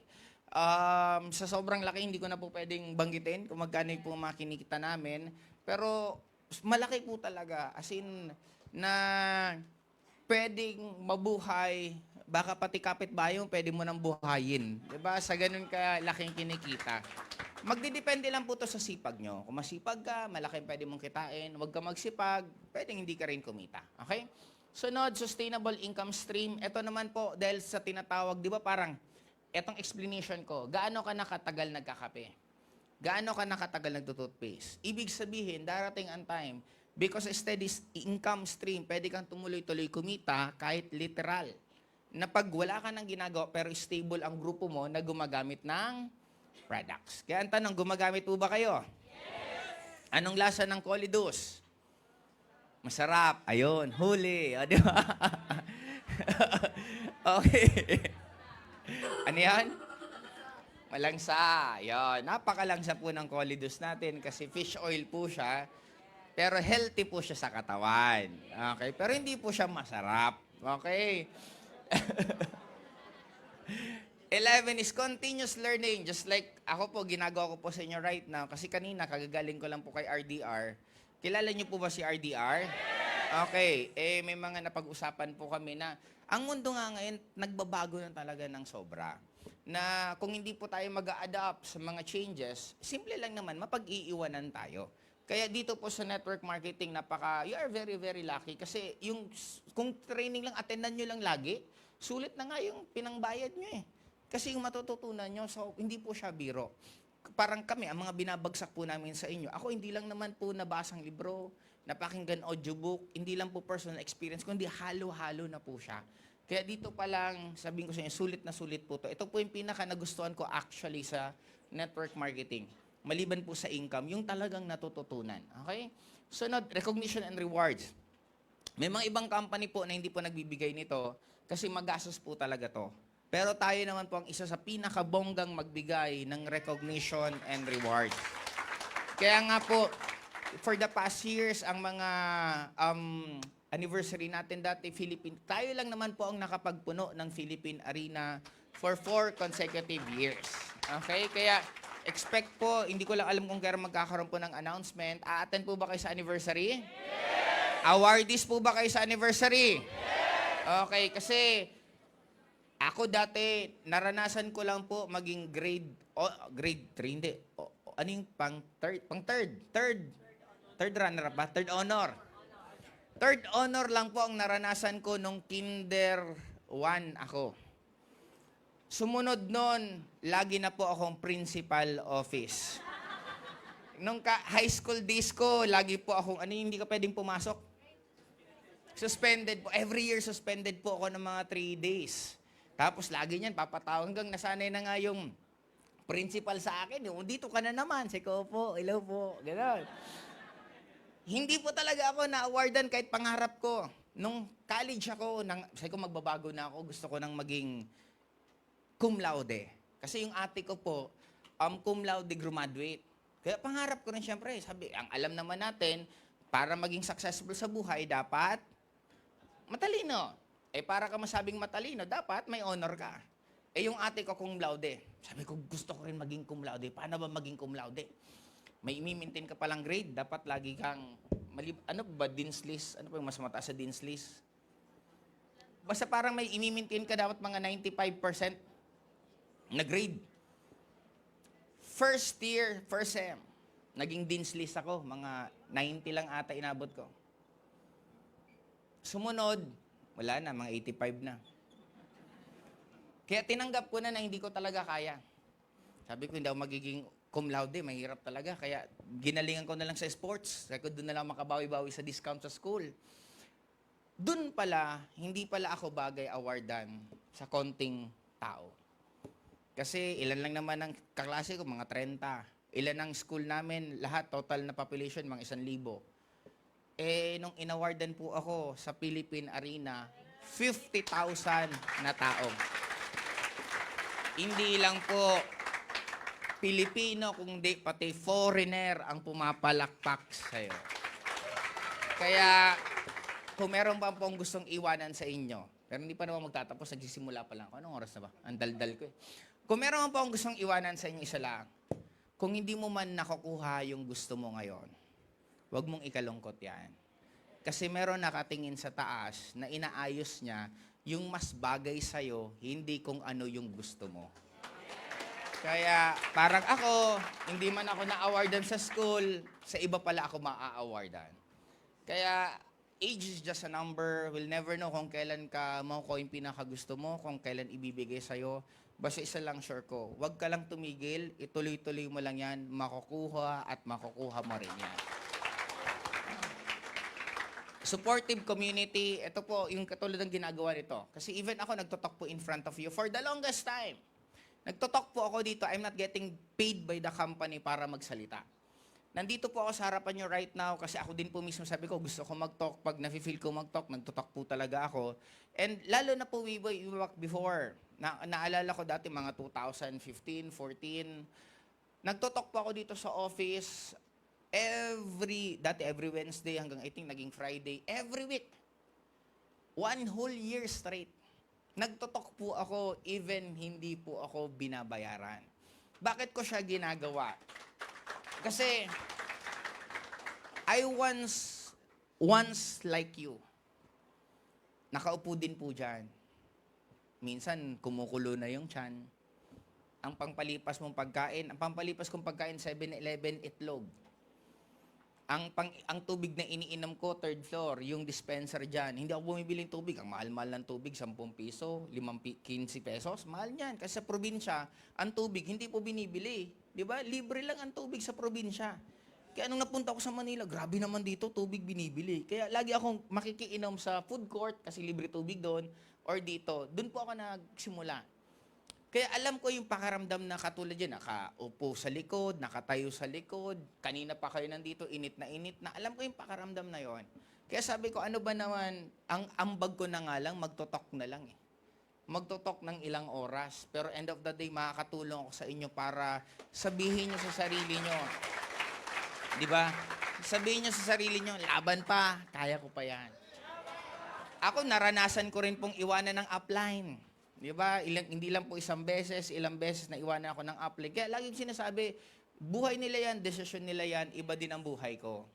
A: Sa sobrang laki, hindi ko na po pwedeng banggitin kung magkano po makinikita namin. Pero malaki po talaga. As in, na pwedeng mabuhay, baka pati kapitbahay mo, pwede mo nang buhayin. Diba? Sa ganun ka laking kinikita. Magdidepende lang po to sa sipag nyo. Kung masipag ka, malaking pwede mong kitain. Huwag ka magsipag, pwedeng hindi ka rin kumita. Okay? Sunod, sustainable income stream. Ito naman po, dahil sa tinatawag, di ba parang, etong explanation ko, gaano ka nakatagal nagkakape? Gaano ka nakatagal nagtutoothpaste? Ibig sabihin, darating ang time, because steady income stream, pwede kang tumuloy-tuloy kumita kahit literal. Na pag wala ka nang ginagawa, pero stable ang grupo mo na gumagamit ng products. Kaya ang tanong, gumagamit po ba kayo? Yes! Anong lasa ng Colidus? Masarap. Ayun, huli. O, di ba? Okay. Ano yan? Malangsa. Yun. Napakalangsa po ng Colidus natin kasi fish oil po siya. Pero healthy po siya sa katawan. Okay? Pero hindi po siya masarap. Okay? 11 is continuous learning. Just like ako po, ginagawa ko po sa inyo right now. Kasi kanina, kagagaling ko lang po kay RDR. Kilala niyo po ba si RDR? Okay. May mga napag-usapan po kami na ang mundo nga ngayon, nagbabago na talaga ng sobra. Na kung hindi po tayo mag-a-adapt sa mga changes, simple lang naman, mapag-iiwanan tayo. Kaya dito po sa network marketing, you are very, very lucky. Kasi kung training lang, attendan nyo lang lagi, sulit na nga yung pinangbayad nyo eh. Kasi yung matututunan nyo, so hindi po siya biro. Parang kami, ang mga binabagsak po namin sa inyo, ako hindi lang naman po nabasang libro, napakinggan audiobook, hindi lang po personal experience, kundi halo-halo na po siya. Kaya dito pa lang, sabihin ko sa inyo, sulit na sulit po to. Ito po yung pinaka nagustuhan ko actually sa network marketing. Maliban po sa income, yung talagang natututunan. Okay? Sunod, recognition and rewards. May mga ibang company po na hindi po nagbibigay nito kasi magastos po talaga to. Pero tayo naman po ang isa sa pinakabonggang magbigay ng recognition and rewards. Kaya nga po, for the past years, ang mga anniversary natin dati, tayo lang naman po ang nakapagpuno ng Philippine Arena for 4 consecutive years. Okay? Kaya, expect po, hindi ko lang alam kung kailan magkakaroon po ng announcement. A-attend po ba kayo sa anniversary? Yes! Awardees po ba kayo sa anniversary? Yes! Okay, kasi ako dati, naranasan ko lang po maging grade 3, hindi. Ano yung third runner ba? Third honor. Third honor lang po ang naranasan ko nung kinder 1 ako. Sumunod nun, lagi na po akong principal office. Nung high school days ko, lagi po akong, hindi ka pwedeng pumasok? Suspended po. Every year, suspended po ako ng mga 3 days. Tapos lagi niyan, papatawag hanggang nasanay na nga yung principal sa akin. Yung, dito ka na naman. Siko po, hello po. Ganon. Hindi po talaga ako na-awardan kahit pangarap ko. Nung college ako, sabi ko magbabago na ako, gusto ko nang maging cum laude. Kasi yung ate ko po, cum laude graduate. Kaya pangarap ko rin siyempre, sabi, ang alam naman natin, para maging successful sa buhay, dapat matalino. Para ka masabing matalino, dapat may honor ka. Yung ate ko cum laude. Sabi ko, gusto ko rin maging cum laude. Paano ba maging cum laude? May i-maintain ka palang grade, dapat lagi kang, Dean's List? Ano pa yung mas mataas sa Dean's List? Basta parang may i-maintain ka dapat mga 95% na grade. First year, first sem, naging Dean's List ako, mga 90 lang ata inabot ko. Sumunod, wala na, mga 85 na. Kaya tinanggap ko na hindi ko talaga kaya. Sabi ko, hindi ako magiging cum laude, mahirap talaga. Kaya ginalingan ko na lang sa sports. Kaya ko doon na lang makabawi-bawi sa discount sa school. Doon pala, hindi pala ako bagay awardan sa konting tao. Kasi ilan lang naman ang kaklase ko, mga 30. Ilan ang school namin, lahat, total na population, mga 1,000. Nung inawardan po ako sa Philippine Arena, 50,000 na tao. Hindi lang po Pilipino, kundi pati foreigner ang pumapalakpak sa'yo. Kaya, kung meron pa pong gustong iwanan sa inyo, pero hindi pa naman magtatapos, nagsisimula pa lang ako. Anong oras na ba? Ang daldal ko eh. Kung meron pa pong gustong iwanan sa inyo, isa lang. Kung hindi mo man nakukuha yung gusto mo ngayon, huwag mong ikalungkot yan. Kasi meron nakatingin sa taas na inaayos niya yung mas bagay sa'yo, hindi kung ano yung gusto mo. Kaya parang ako, hindi man ako na-awardan sa school, sa iba pala ako maa-awardan. Kaya age is just a number. We'll never know kung kailan ka makukuha yung pinakagusto mo, kung kailan ibibigay sa'yo. Basta isa lang sure ko, huwag ka lang tumigil, ituloy-tuloy mo lang yan, makukuha at makukuha mo rin yan. Supportive community, ito po yung katulad ng ginagawa nito. Kasi even ako nagtotalk po in front of you for the longest time. Nagtotalk po ako dito, I'm not getting paid by the company para magsalita. Nandito po ako sa harapan nyo right now kasi ako din po mismo sabi ko, gusto ko mag-talk. Pag nafe-feel ko mag-talk, nagtotalk po talaga ako. And lalo na po way back before. Naalala ko dati mga 2015, 14. Nagtotalk po ako dito sa office dati every Wednesday hanggang I think naging Friday. Every week. 1 whole year straight. Nagtotalk po ako even hindi po ako binabayaran. Bakit ko siya ginagawa? Kasi I once like you. Nakaupo din po dyan. Minsan kumukulo na yung tiyan. Ang pampalipas kong pagkain 7-Eleven itlog. Ang tubig na iniinom ko, third floor, yung dispenser dyan. Hindi ako bumibili ng tubig. Ang mahal-mahal ng tubig, 10 piso, 15 pesos. Mahal niyan. Kasi sa probinsya, ang tubig hindi po binibili. Di ba? Libre lang ang tubig sa probinsya. Kaya nung napunta ako sa Manila, grabe naman dito, tubig binibili. Kaya lagi akong makikiinom sa food court kasi libre tubig doon or dito. Doon po ako nagsimula. Kaya alam ko yung pakaramdam na katulad yan, nakaupo sa likod, nakatayo sa likod, kanina pa kayo nandito, init na, alam ko yung pakaramdam na yon. Kaya sabi ko, ano ba naman, ang ambag ko na nga lang, magtotok na lang eh. Magtotok ng ilang oras. Pero end of the day, makakatulong ako sa inyo para sabihin nyo sa sarili nyo. Di ba? Sabihin nyo sa sarili nyo, laban pa, kaya ko pa yan. Ako, naranasan ko rin pong iwanan ng upline. Di ba? Hindi lang po isang beses, ilang beses na iwanan ako ng upline. Kaya laging sinasabi, buhay nila yan, desisyon nila yan, iba din ang buhay ko.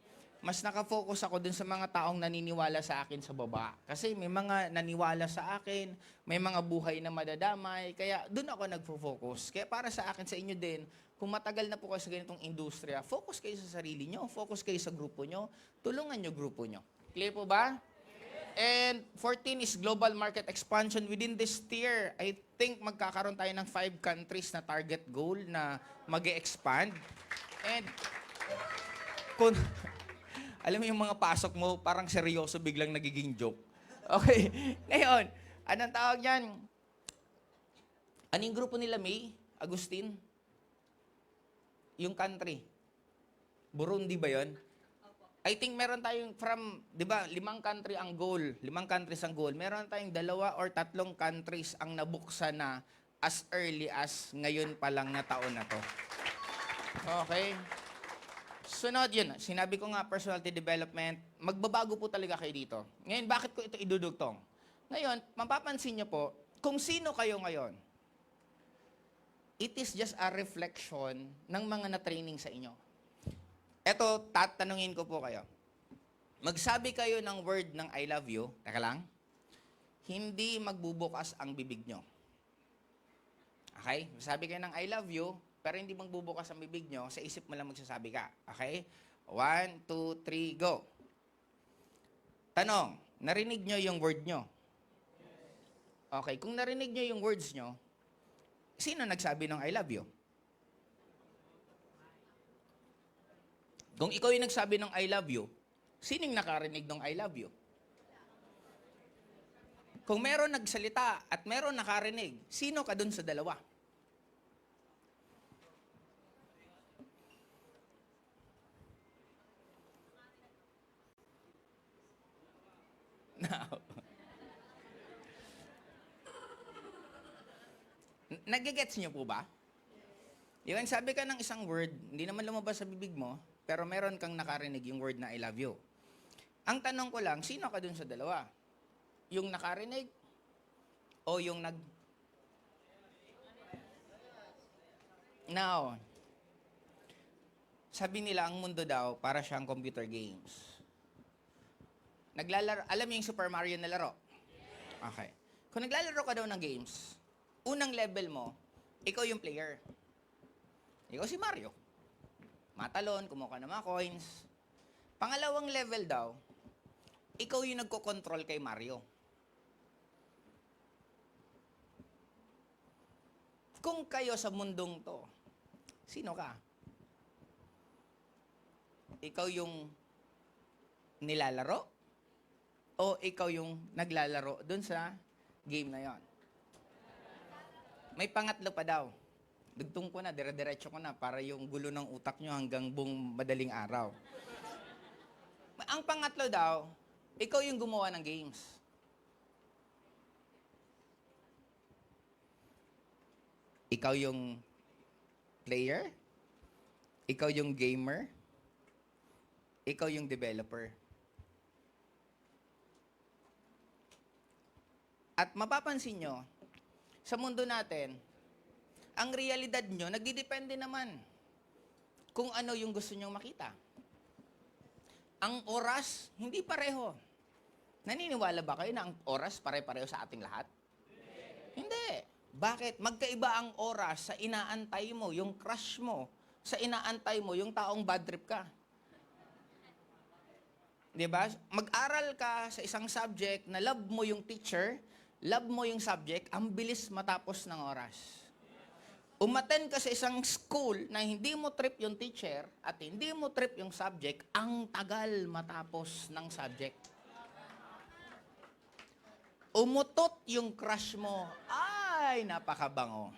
A: Mas nakafocus ako dun sa mga taong naniniwala sa akin sa baba. Kasi may mga naniwala sa akin, may mga buhay na madadamay, kaya dun ako nagfo-focus. Kaya para sa akin, sa inyo din, kung matagal na po kayo sa ganitong industriya, focus kayo sa sarili nyo, focus kayo sa grupo nyo, tulungan nyo grupo nyo. Clear po ba? And 14 is global market expansion. Within this tier, I think magkakaroon tayo ng 5 countries na target goal na mag-expand. And kung, alam mo yung mga pasok mo, parang seryoso, biglang nagiging joke. Okay, ngayon, anong tawag yan? Anong grupo nila, May? Agustin? Yung country. Burundi ba yon? I think meron tayong from, di ba, 5 country ang goal, 5 countries ang goal. Meron tayong 2 or 3 countries ang nabuksan na as early as ngayon pa lang na taon na to. Okay? Sunod yun, sinabi ko nga personality development, magbabago po talaga kayo dito. Ngayon, bakit ko ito idudugtong? Ngayon, mapapansin nyo po, kung sino kayo ngayon, it is just a reflection ng mga na-training sa inyo. Eto, tatanungin ko po kayo. Magsabi kayo ng word ng I love you, teka lang, hindi magbubukas ang bibig nyo. Okay? Magsabi kayo ng I love you, pero hindi magbubukas ang bibig nyo, sa isip mo lang magsasabi ka. Okay? 1, 2, 3, go. Tanong, narinig nyo yung word nyo? Okay, kung narinig nyo yung words nyo, sino nagsabi ng I love you? Kung ikaw yung nagsabi ng I love you, sinong nakarinig ng I love you? Kung meron nagsalita at meron nakarinig, sino ka dun sa dalawa? Now, nagigets niyo po ba? Yung sabi ka ng isang word, hindi naman lumabas sa bibig mo, pero meron kang nakarinig yung word na I love you. Ang tanong ko lang, sino ka dun sa dalawa? Yung nakarinig o yung Now, sabi nila ang mundo daw para siyang computer games. Naglalaro, alam mo yung Super Mario na laro? Okay. Kung naglalaro ka daw ng games, unang level mo, ikaw yung player. Ikaw si Mario. Matalon, kumuha ka ng mga coins. Pangalawang level daw, ikaw yung nagko-control kay Mario. Kung kayo sa mundong to, sino ka? Ikaw yung nilalaro? O ikaw yung naglalaro dun sa game na yon? May pangatlo pa daw. Dugtong ko na, dire-diretso ko na para yung gulo ng utak nyo hanggang buong madaling araw. Ang pangatlo daw, ikaw yung gumawa ng games. Ikaw yung player, ikaw yung gamer, ikaw yung developer. At mapapansin nyo, sa mundo natin, ang realidad nyo, nagdidepende naman kung ano yung gusto nyong makita. Ang oras, hindi pareho. Naniniwala ba kayo na ang oras pare-pareho sa ating lahat? Hindi. Bakit? Magkaiba ang oras sa inaantay mo, yung crush mo, sa inaantay mo, yung taong bad trip ka. Diba? Mag-aral ka sa isang subject na love mo yung teacher, love mo yung subject, ang bilis matapos ng oras. umattend ka sa isang school na hindi mo trip yung teacher at hindi mo trip yung subject, ang tagal matapos ng subject. Umutot yung crush mo. Ay, napakabango.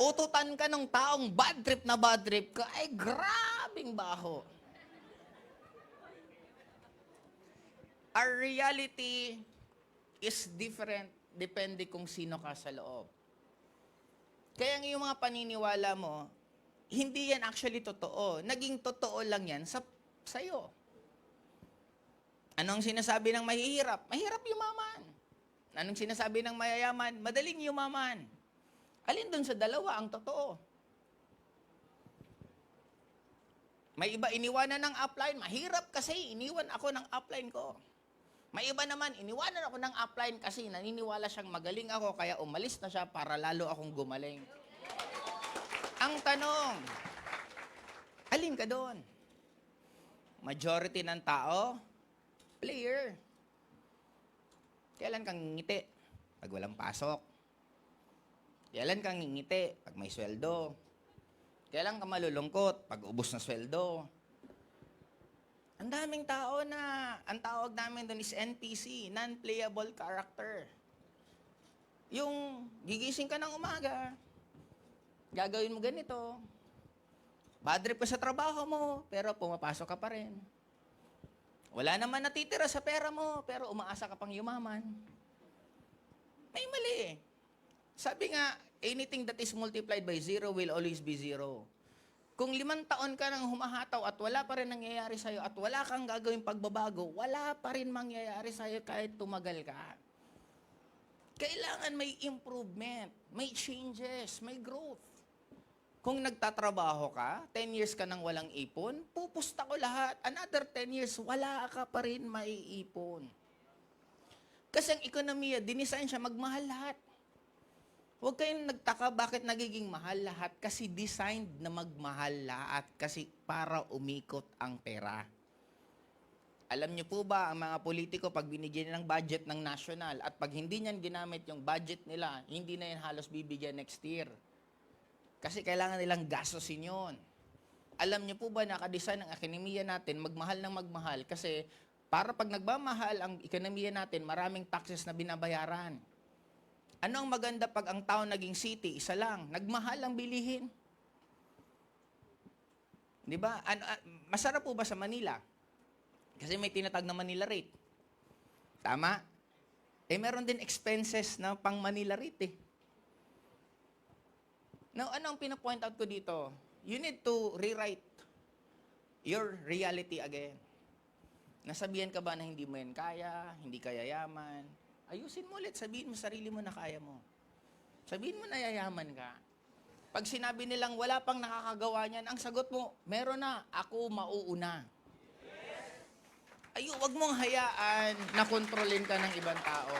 A: Ututan ka ng taong bad trip ka, ay grabing baho. Our reality is different depende kung sino ka sa loob. Kaya yung mga paniniwala mo, hindi yan actually totoo. Naging totoo lang yan sa'yo. Anong sinasabi ng mahihirap? Mahirap yumaman. Anong sinasabi ng mayayaman? Madaling yumaman. Alin dun sa dalawa ang totoo? May iba iniwanan ng upline. Mahirap kasi iniwan ako ng upline ko. May iba naman, iniwanan ako ng upline kasi naniniwala siyang magaling ako, kaya umalis na siya para lalo akong gumaling. Ang tanong, alin ka doon? Majority ng tao, player. Kailan kang ngingiti? Pag walang pasok. Kailan kang ngingiti? Pag may sweldo. Kailan ka malulungkot? Pag ubos na sweldo. Ang daming tao na, ang tawag namin doon is NPC, non-playable character. Yung gigising ka ng umaga, gagawin mo ganito, bad trip ka sa trabaho mo, pero pumapasok ka pa rin. Wala naman natitira sa pera mo, pero umaasa ka pang yumaman. May mali. Sabi nga, anything that is multiplied by 0 will always be 0. Kung 5 taon ka nang humahataw at wala pa rin nangyayari sa'yo at wala kang gagawing pagbabago, wala pa rin mangyayari sa'yo kahit tumagal ka. Kailangan may improvement, may changes, may growth. Kung nagtatrabaho ka, 10 years ka nang walang ipon, pupusta ko lahat. Another 10 years, wala ka pa rin maiipon. Kasi ang ekonomiya, dinisign siya magmahal lahat. Huwag kayong nagtaka bakit nagiging mahal lahat kasi designed na magmahal lahat kasi para umikot ang pera. Alam niyo po ba, ang mga politiko, pag binigyan ng budget ng national at pag hindi niyan ginamit yung budget nila, hindi na yan halos bibigyan next year. Kasi kailangan nilang gastusin yun. Alam niyo po ba, nakadesign ang ekonomiya natin magmahal ng magmahal kasi para pag nagmamahal ang ekonomiya natin, maraming taxes na binabayaran. Ano ang maganda pag ang town naging city? Isa lang, nagmahal ang bilihin. Di ba? Masarap po ba sa Manila? Kasi may tinatag na Manila rate. Tama? Meron din expenses na pang Manila rate eh. Now, ano ang pinapoint out ko dito? You need to rewrite your reality again. Nasabihan ka ba na hindi mo yan kaya, hindi ka yayaman? Ayusin mo ulit, sabihin mo sarili mo na kaya mo. Sabihin mo na yayaman ka. Pag sinabi nilang wala pang nakakagawa niyan, ang sagot mo, meron na, ako mauuna. Wag mong hayaan na kontrolin ka ng ibang tao.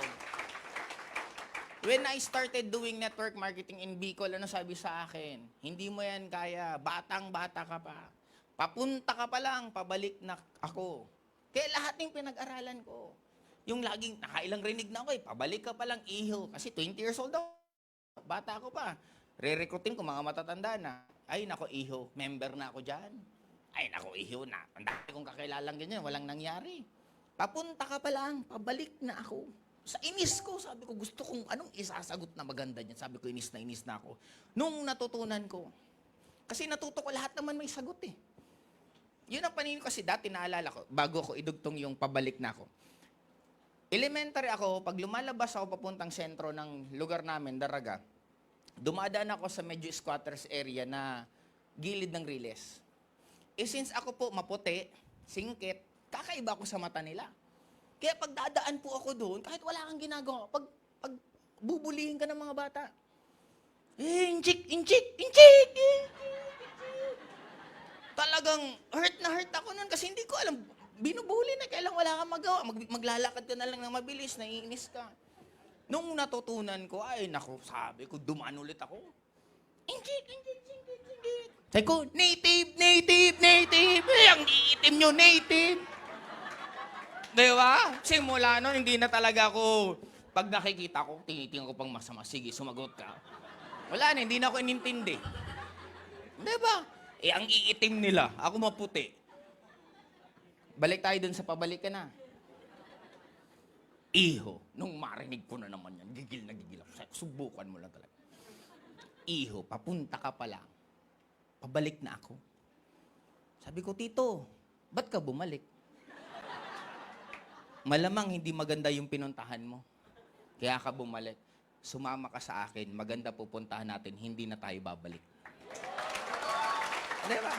A: When I started doing network marketing in Bicol, ano sabi sa akin? Hindi mo yan kaya, batang-bata ka pa. Papunta ka pa lang, pabalik na ako. Kaya lahat ng pinag-aralan ko. Yung laging nakailang rinig na ako pabalik ka pa lang iho. Kasi 20 years old ako. Bata ako pa. Re-recruitin ko mga matatanda na. Ay, nako iho. Member na ako dyan. Ay, nako iho na. Ang dami kong kakilalang ganyan. Walang nangyari. Papunta ka pa lang. Pabalik na ako. Sa inis ko, sabi ko, gusto kong anong isasagot na maganda niyan. Sabi ko, inis na ako. Nung natutunan ko. Kasi natuto ko lahat naman may sagot eh. Yun ang paninin ko kasi dati naalala ko, bago ko idugtong yung pabalik na ako. Elementary ako, pag lumalabas ako papuntang sentro ng lugar namin, Daraga, dumadaan ako sa medyo squatters area na gilid ng Riles. Since ako po maputi, singkit, kakaiba ako sa mata nila. Kaya pag dadaan po ako doon, kahit wala kang ginagawa, pag bubulihin ka ng mga bata, inchik. Talagang hurt na hurt ako noon kasi hindi ko alam, binubuli na, kailang wala kang magawa. Maglalakad ka na lang ng mabilis, naiinis ka. Nung natutunan ko, ay nako, sabi ko, dumaan ulit ako. Inchik. Sabi ko, native. Ang iitim nyo, native. Diba? Simula nun, hindi na talaga ako, pag nakikita ko, tinitingnan ko pang masama. Sige, sumagot ka. Wala na, hindi na ako inintindi. Di ba? Eh, ang iitim nila, ako maputi. Balik tayo dun sa pabalik ka na. Iho, nung marinig ko na naman yan, gigil na gigil ako. Subukan mo lang talaga. Iho, papunta ka pa lang. Pabalik na ako. Sabi ko, Tito, ba't ka bumalik? Malamang hindi maganda yung pinuntahan mo. Kaya ka bumalik. Sumama ka sa akin, maganda pupuntahan natin, hindi na tayo babalik. Di ba?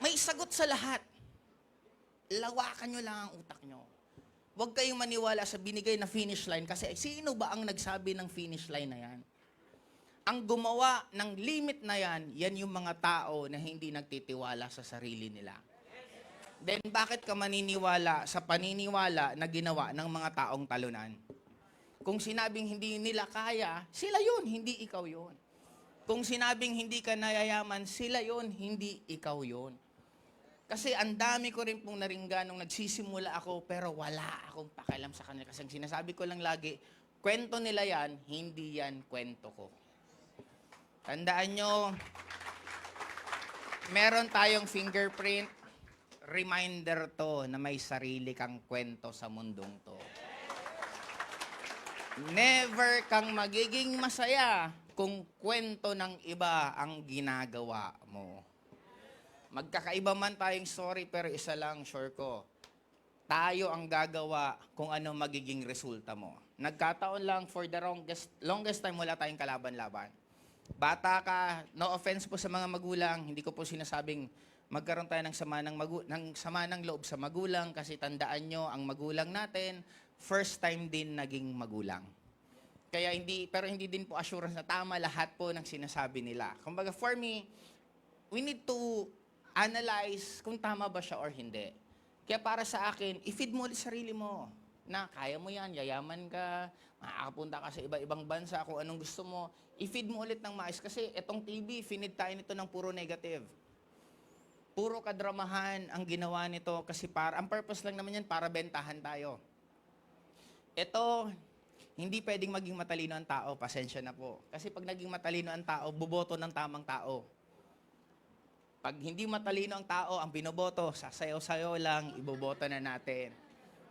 A: May sagot sa lahat. Lawakan nyo lang ang utak nyo. Huwag kayong maniwala sa binigay na finish line kasi sino ba ang nagsabi ng finish line na yan? Ang gumawa ng limit na yan, yan yung mga tao na hindi nagtitiwala sa sarili nila. Then bakit ka maniniwala sa paniniwala na ginawa ng mga taong talunan? Kung sinabing hindi nila kaya, sila yun, hindi ikaw yun. Kung sinabing hindi ka nayayaman, sila yun, hindi ikaw yun. Kasi ang dami ko rin pong naringgan nung nagsisimula ako, pero wala akong pakialam sa kanila. Kasi ang sinasabi ko lang lagi, kwento nila yan, hindi yan kwento ko. Tandaan nyo, meron tayong fingerprint, reminder to na may sarili kang kwento sa mundong to. Never kang magiging masaya kung kwento ng iba ang ginagawa mo. Magkakaiba man tayong story, pero isa lang, sure ko. Tayo ang gagawa kung ano magiging resulta mo. Nagkataon lang, for the longest time, wala tayong kalaban-laban. Bata ka, no offense po sa mga magulang, hindi ko po sinasabing magkaroon tayo ng sama ng loob sa magulang kasi tandaan nyo, ang magulang natin, first time din naging magulang. Kaya pero hindi din po assurance na tama lahat po ng sinasabi nila. Kumbaga for me, we need to analyze kung tama ba siya or hindi. Kaya para sa akin, i-feed mo ulit sarili mo na kaya mo yan, yayaman ka, makakapunta ka sa iba-ibang bansa, kung anong gusto mo, i-feed mo ulit ng maayos. Kasi itong TV, finid tayo nito ng puro negative. Puro kadramahan ang ginawa nito kasi ang purpose lang naman yan para bentahan tayo. Ito, hindi pwedeng maging matalino ang tao, pasensya na po. Kasi pag naging matalino ang tao, buboto ng tamang tao. Pag hindi matalino ang tao, ang binoboto, sasayaw-sayaw lang, iboboto na natin.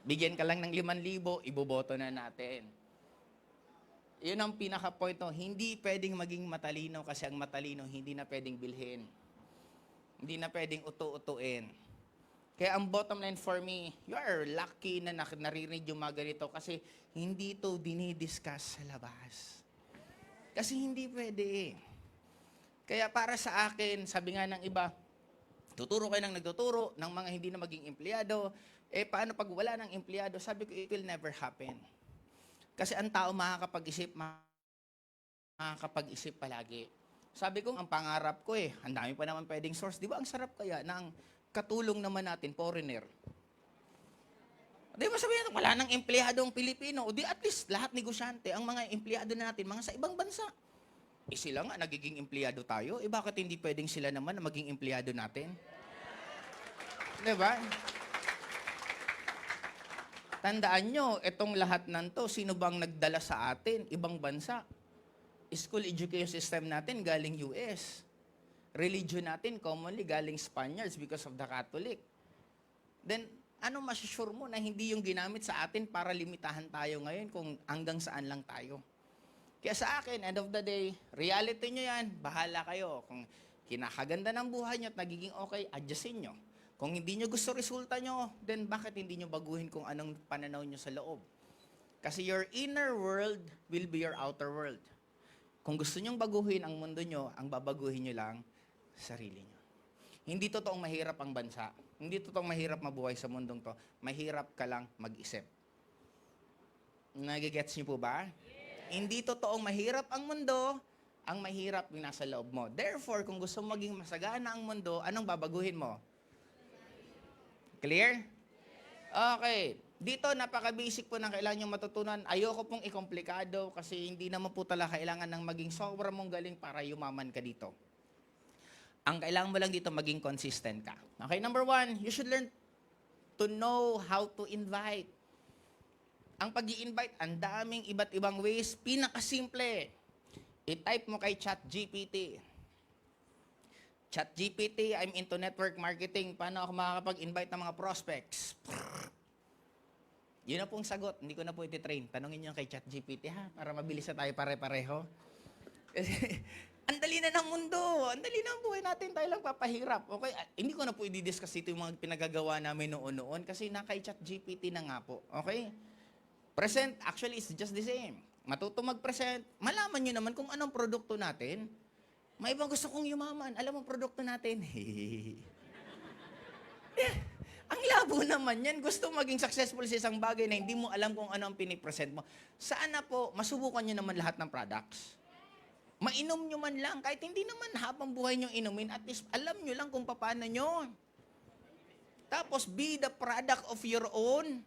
A: Bigyan ka lang ng 5,000, iboboto na natin. Yun ang pinaka-point no. Hindi pwedeng maging matalino kasi ang matalino hindi na pwedeng bilhin. Hindi na pwedeng utu-utuin. Kaya ang bottom line for me, you are lucky na naririnig yung mga ganito kasi hindi to dinidiscuss sa labas. Kasi hindi pwede. Kaya para sa akin, sabi nga ng iba, tuturo kayo ng nagtuturo ng mga hindi na maging empleyado. Paano pag wala ng empleyado? Sabi ko, it will never happen. Kasi ang tao makakapag-isip palagi. Sabi ko, ang pangarap ko ang dami pa naman pwedeng source. Di ba ang sarap kaya ng katulong naman natin, foreigner? Di ba sabihin, wala nang empleyadong Pilipino. O di at least lahat negosyante, ang mga empleyado natin, mga sa ibang bansa. Sila nga, nagiging empleyado tayo. Bakit hindi pwedeng sila naman na maging empleyado natin? Di ba? Tandaan nyo, itong lahat nanto, sino bang nagdala sa atin? Ibang bansa. School education system natin galing US. Religion natin commonly galing Spaniards because of the Catholic. Then, ano masusure mo na hindi yung ginamit sa atin para limitahan tayo ngayon kung hanggang saan lang tayo? Kaya sa akin, end of the day, reality nyo yan, bahala kayo. Kung kinakaganda ng buhay nyo at nagiging okay, adjustin nyo. Kung hindi nyo gusto resulta nyo, then bakit hindi nyo baguhin kung anong pananaw nyo sa loob? Kasi your inner world will be your outer world. Kung gusto nyong baguhin ang mundo nyo, ang babaguhin nyo lang, sarili nyo. Hindi totoong mahirap ang bansa. Hindi totoong mahirap mabuhay sa mundong to. Mahirap ka lang mag-isip. Nagigets nyo po ba? Hindi totoong mahirap ang mundo, ang mahirap yung nasa loob mo. Therefore, kung gusto mo maging masagana ang mundo, anong babaguhin mo? Clear? Okay. Dito, napaka-basic po ng kailangan nyo matutunan. Ayoko pong ikomplikado kasi hindi naman po talaga kailangan ng maging sobrang mong galing para yumaman ka dito. Ang kailangan mo lang dito, maging consistent ka. Okay, number 1, you should learn to know how to invite. Ang pag-i-invite, ang daming iba't ibang ways. Pinakasimple, i-type mo kay ChatGPT. ChatGPT, I'm into network marketing. Paano ako makakapag-invite ng mga prospects? Yun na pong sagot. Hindi ko na po iti-train. Tanungin nyo kay ChatGPT, ha? Para mabilis na tayo pare-pareho. Kasi, ang dali na ng mundo. Ang dali na ang buhay natin. Tayo lang papahirap. Okay? Hindi ko na po i-discuss ito yung mga pinagagawa namin noon-noon kasi na kay ChatGPT na nga po. Okay? Present, actually, it's just the same. Matuto mag-present. Malaman nyo naman kung anong produkto natin. May ibang gusto kong yumaman. Alam mo produkto natin? Ang labo naman yan. Gusto maging successful sa isang bagay na hindi mo alam kung ano ang pinipresent mo. Sana po, masubukan nyo naman lahat ng products. Mainom nyo man lang. Kahit hindi naman habang buhay nyo inumin, at least alam nyo lang kung paano nyo. Tapos, be the product of your own.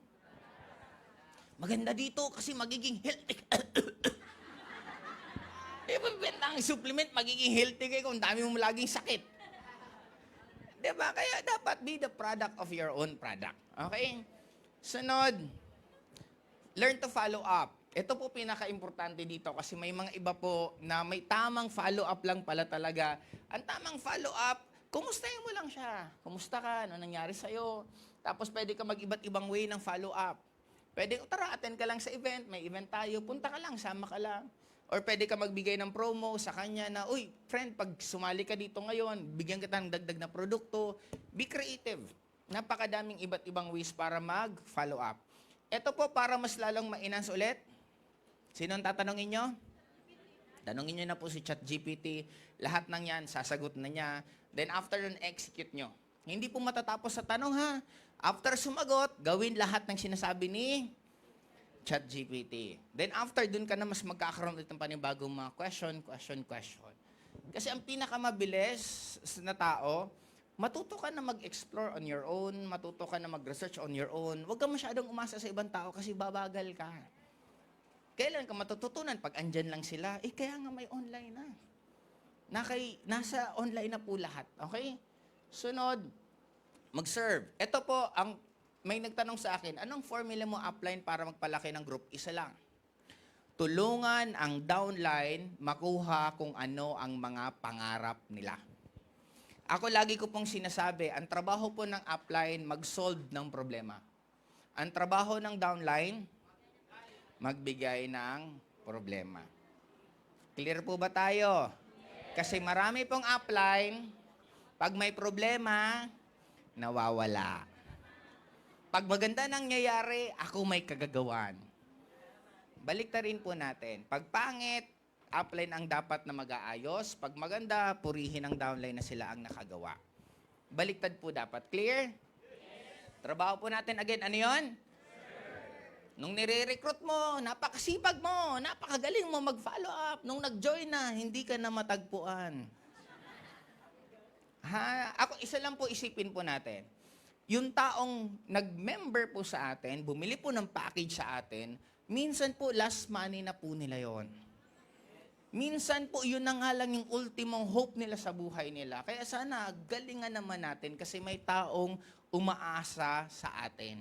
A: Maganda dito kasi magiging healthy. Benta ang supplement, magiging healthy kayo kung dami mo laging sakit. Diba? Kaya dapat be the product of your own product. Okay? Sunod, learn to follow up. Ito po pinaka-importante dito kasi may mga iba po na may tamang follow-up lang pala talaga. Ang tamang follow-up, kumustahin mo lang siya. Kumusta ka? Ano nangyari sa'yo? Tapos pwede ka mag-iba't ibang way ng follow-up. Pwede, tara, attend ka lang sa event. May event tayo. Punta ka lang, sama ka lang. Or pwede ka magbigay ng promo sa kanya na, uy, friend, pag sumali ka dito ngayon, bigyan kita ng dagdag na produkto. Be creative. Napakadaming iba't ibang ways para mag-follow up. Ito po para mas lalong ma-enhance ulit. Sino ang tatanungin nyo? Tanungin nyo na po si ChatGPT. Lahat ng yan, sasagot na niya. Then after nun, execute nyo. Hindi po matatapos sa tanong ha. After sumagot, gawin lahat ng sinasabi ni ChatGPT. Then after, dun ka na mas magkakaroon ulit ng panibagong mga question. Kasi ang pinakamabilis na tao, matuto ka na mag-explore on your own, matuto ka na mag-research on your own. Huwag ka masyadong umasa sa ibang tao kasi babagal ka. Kailan ka matututunan? Pag andyan lang sila, kaya nga may online na. Nasa online na po lahat. Okay? Sunod, mag-serve. Ito po, may nagtanong sa akin, anong formula mo upline para magpalaki ng group? Isa lang. Tulungan ang downline makuha kung ano ang mga pangarap nila. Ako lagi ko pong sinasabi, ang trabaho po ng upline, mag-solve ng problema. Ang trabaho ng downline, magbigay ng problema. Clear po ba tayo? Kasi marami pong upline, pag may problema, nawawala. Pag maganda nangyayari, ako may kagagawan. Baliktarin po natin. Pag pangit, upline ang dapat na mag-aayos. Pag maganda, purihin ang downline na sila ang nakagawa. Baliktad po dapat. Clear? Trabaho po natin again. Ano yun? Nung nire-recruit mo, napakasipag mo, napakagaling mo mag-follow up. Nung nag-join na, hindi ka na matagpuan. Isa lang po isipin po natin. Yung taong nag-member po sa atin, bumili po ng package sa atin, minsan po last money na po nila yon. Minsan po yun na nga lang yung ultimong hope nila sa buhay nila. Kaya sana galingan naman natin kasi may taong umaasa sa atin.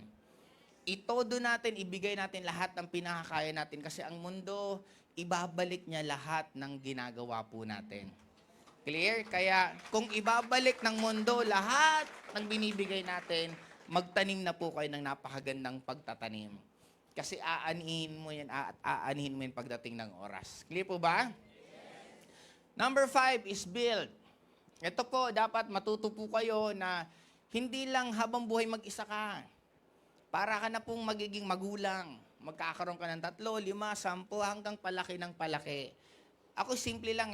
A: Itodo natin, ibigay natin lahat ng pinakakaya natin kasi ang mundo, ibabalik niya lahat ng ginagawa po natin. Clear? Kaya kung ibabalik ng mundo lahat ng binibigay natin, magtanim na po kayo ng napakagandang pagtatanim. Kasi aanihin mo yan at aanihin mo yan pagdating ng oras. Clear po ba? Number 5 is build. Ito po, dapat matuto po kayo na hindi lang habang buhay mag-isa ka. Para ka na pong magiging magulang. Magkakaroon ka ng 3, 5, 10 hanggang palaki ng palaki. Ako simple lang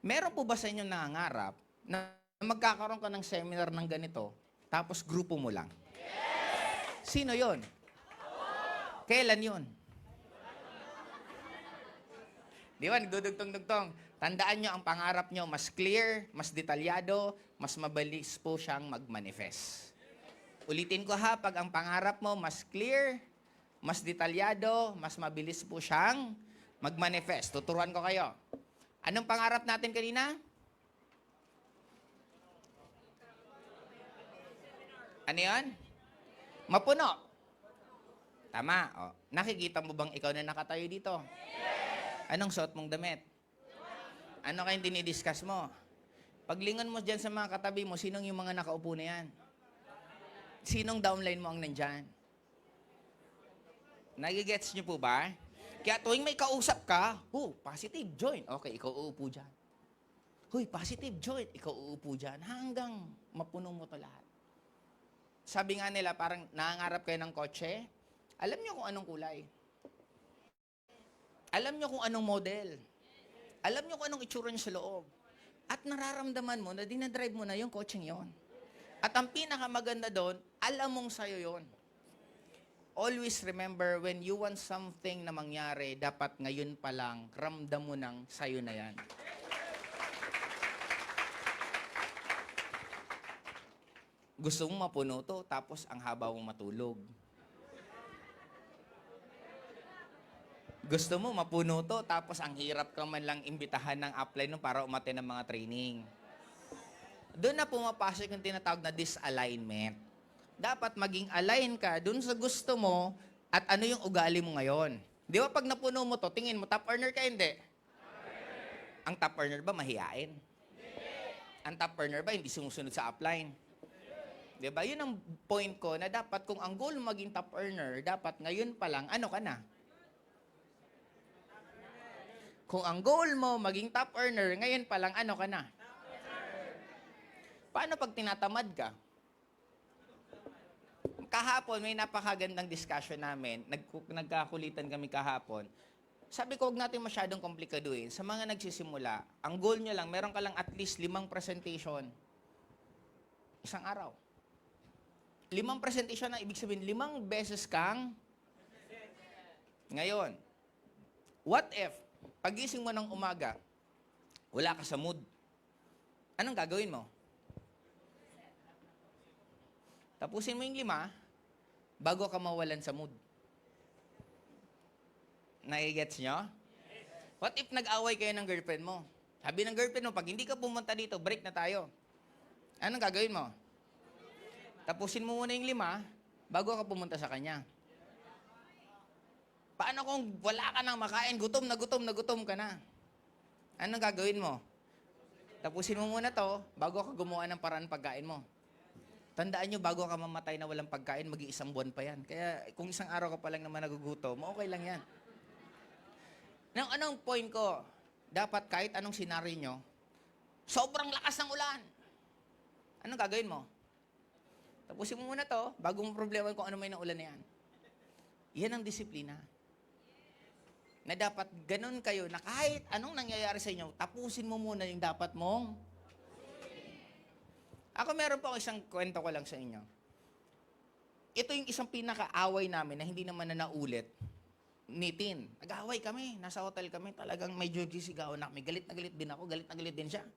A: Meron po ba sa inyo nangangarap na magkakaroon ka ng seminar ng ganito, tapos grupo mo lang? Yes! Sino yon? Kailan yon? Di ba, nagdudugtong-dugtong. Tandaan nyo, ang pangarap nyo, mas clear, mas detalyado, mas mabilis po siyang mag-manifest. Ulitin ko ha, pag ang pangarap mo mas clear, mas detalyado, mas mabilis po siyang mag-manifest. Tuturuan ko kayo. Anong pangarap natin kanina? Ano yan? Mapuno. Tama. Nakikita mo bang ikaw na nakatayo dito? Anong suot mong damit? Ano kayong dinidiscuss mo? Paglingon mo dyan sa mga katabi mo, sinong yung mga nakaupo na yan? Sinong downline mo ang nandyan? Nagigets niyo po ba? Kaya tuwing may kausap ka, positive, join. Okay, ikaw uupo dyan. Positive, join. Ikaw uupo dyan. Hanggang mapuno mo to lahat. Sabi nga nila, parang nangangarap kayo ng kotse. Alam niyo kung anong kulay. Alam niyo kung anong model. Alam niyo kung anong itsura niya sa loob. At nararamdaman mo na dinadrive mo na yung kotseng yon. At ang pinakamaganda doon, alam mong sa'yo yon. Always remember, when you want something na mangyari, dapat ngayon pa lang, ramdam mo nang sa'yo na yan. Gusto mong mapuno to, tapos ang haba mong matulog. Gusto mo mapuno to, tapos ang hirap ka man lang imbitahan ng upline no para umattend ng mga training. Doon na pumapasok yung tinatawag na disalignment. Dapat maging align ka doon sa gusto mo at ano yung ugali mo ngayon. Di ba pag napuno mo to, tingin mo, top earner ka, hindi? Ang top earner ba mahihain? Ang top earner ba hindi sumusunod sa upline? Di ba? Yun ang point ko na dapat kung ang goal mo maging top earner, dapat ngayon pa lang, ano ka na? Kung ang goal mo maging top earner, ngayon pa lang, ano ka na? Paano pag tinatamad ka? Kahapon, may napakagandang discussion namin. Nagkakulitan kami kahapon. Sabi ko, huwag natin masyadong komplikaduhin. Sa mga nagsisimula, ang goal nyo lang, meron ka lang at least 5 presentation. Isang araw. 5 presentation na ibig sabihin, 5 beses kang ngayon. What if, pagising mo ng umaga, wala ka sa mood? Anong gagawin mo? Tapusin mo yung 5 bago ka mawalan sa mood. Nai-gets nyo? What if nag-away kayo ng girlfriend mo? Sabi ng girlfriend mo, pag hindi ka pumunta dito, break na tayo. Anong gagawin mo? Tapusin mo muna yung 5 bago ka pumunta sa kanya. Paano kung wala ka nang makain, gutom na gutom ka na? Anong gagawin mo? Tapusin mo muna to bago ka gumawa ng paraan pagkain mo. Tandaan nyo, bago ka mamatay na walang pagkain, mag-iisang buwan pa yan. Kaya kung isang araw ka pa lang naman nagugutom, okay lang yan. Anong point ko? Dapat kahit anong senaryo nyo, sobrang lakas ng ulan. Anong gagawin mo? Tapusin mo muna to, bago mo problema kung ano may naulan na yan. Yan ang disiplina. Na dapat ganun kayo, na kahit anong nangyayari sa inyo, tapusin mo muna yung dapat mong. Ako meron po isang kwento ko lang sa inyo. Ito yung isang pinaka-away namin na hindi naman na naulit. Nitin. Nag-away kami. Nasa hotel kami. Talagang medyo gisigawan na kami. Galit na galit din ako. Galit na galit din siya.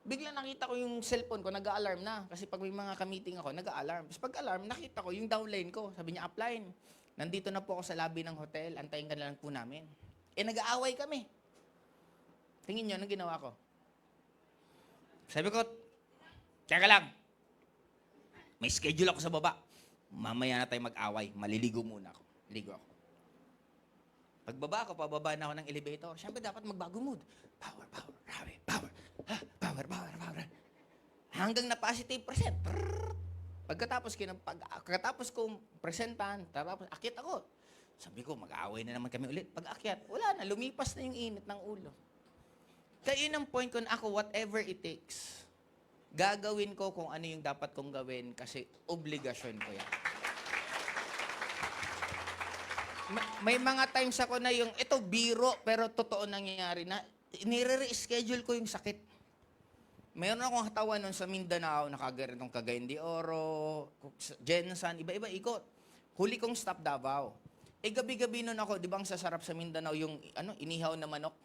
A: Bigla nakita ko yung cellphone ko, nag-a-alarm na. Kasi pag may mga ka-meeting ako, nag-a-alarm. Tapos pag-alarm, nakita ko yung downline ko. Sabi niya, upline. Nandito na po ako sa lobby ng hotel. Antayin ka na lang po namin. Nag-aaway kami. Tingin niyo, anong ginawa ko? Sabi ko, tsaka lang. May schedule ako sa baba. Mamaya na tayo mag-away. Maliligo muna ako. Ligo ako. Pagbaba ako, pababa na ako ng elevator. Siyempre, dapat magbago mood. Power, power, power, power. Power, power, power. Hanggang na positive percent. Pagkatapos kong presentan, tapos akyat ako. Sabi ko, mag-away na naman kami ulit. Pag akyat, wala na. Lumipas na yung init ng ulo. Kaya yun ang point ko na ako, whatever it takes, gagawin ko kung ano yung dapat kong gawin kasi obligasyon ko yan. May mga times ako na yung, ito biro, pero totoo nangyayari na, nire-reschedule ko yung sakit. Mayroon akong hatawan nun sa Mindanao, nakagaritong Cagayan de Oro, Jensan, iba-iba ikot. Huli kong stop Davao. Gabi-gabi nun ako, di ba ang sasarap sa Mindanao yung inihaw na manok?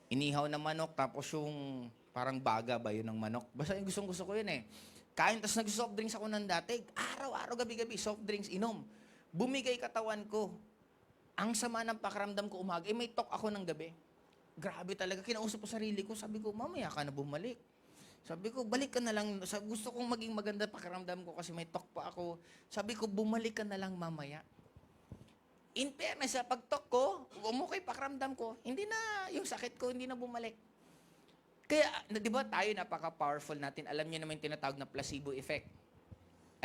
A: Inihaw na manok, tapos yung parang baga ba yun ng manok? Basta yung gustong-gusto ko yun eh. Kain, tapos nag-soft drinks ako ng datig. Araw-araw, gabi-gabi, soft drinks, inom. Bumigay katawan ko. Ang sama ng pakiramdam ko umaga, may talk ako ng gabi. Grabe talaga, kinausap ko sarili ko, sabi ko, mamaya ka na bumalik. Sabi ko, balik ka na lang. Gusto kong maging maganda pakiramdam ko kasi may talk pa ako. Sabi ko, bumalik ka na lang mamaya. In fairness, sa pag-talk ko, umukay pakiramdam ko, hindi na, yung sakit ko, hindi na bumalik. Kaya, di ba tayo napaka-powerful natin? Alam niyo naman yung tinatawag na placebo effect.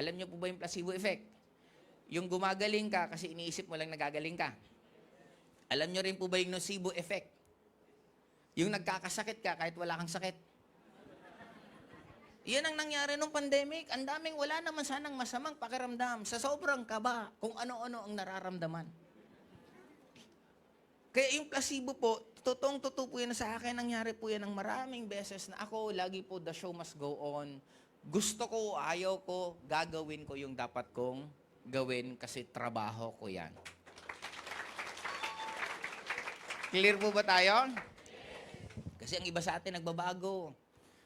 A: Alam niyo po ba yung placebo effect? Yung gumagaling ka kasi iniisip mo lang nagagaling ka. Alam niyo rin po ba yung nocebo effect? Yung nagkakasakit ka kahit wala kang sakit. Yan ang nangyari nung pandemic. Ang daming wala naman sanang masamang pakiramdam sa sobrang kaba kung ano-ano ang nararamdaman. Kaya yung placebo po, totoong-totoo po yan sa akin. Nangyari po yan ng maraming beses na ako, lagi po the show must go on. Gusto ko, ayaw ko, gagawin ko yung dapat kong gawin kasi trabaho ko yan. Clear po ba tayo? Kasi ang iba sa atin nagbabago.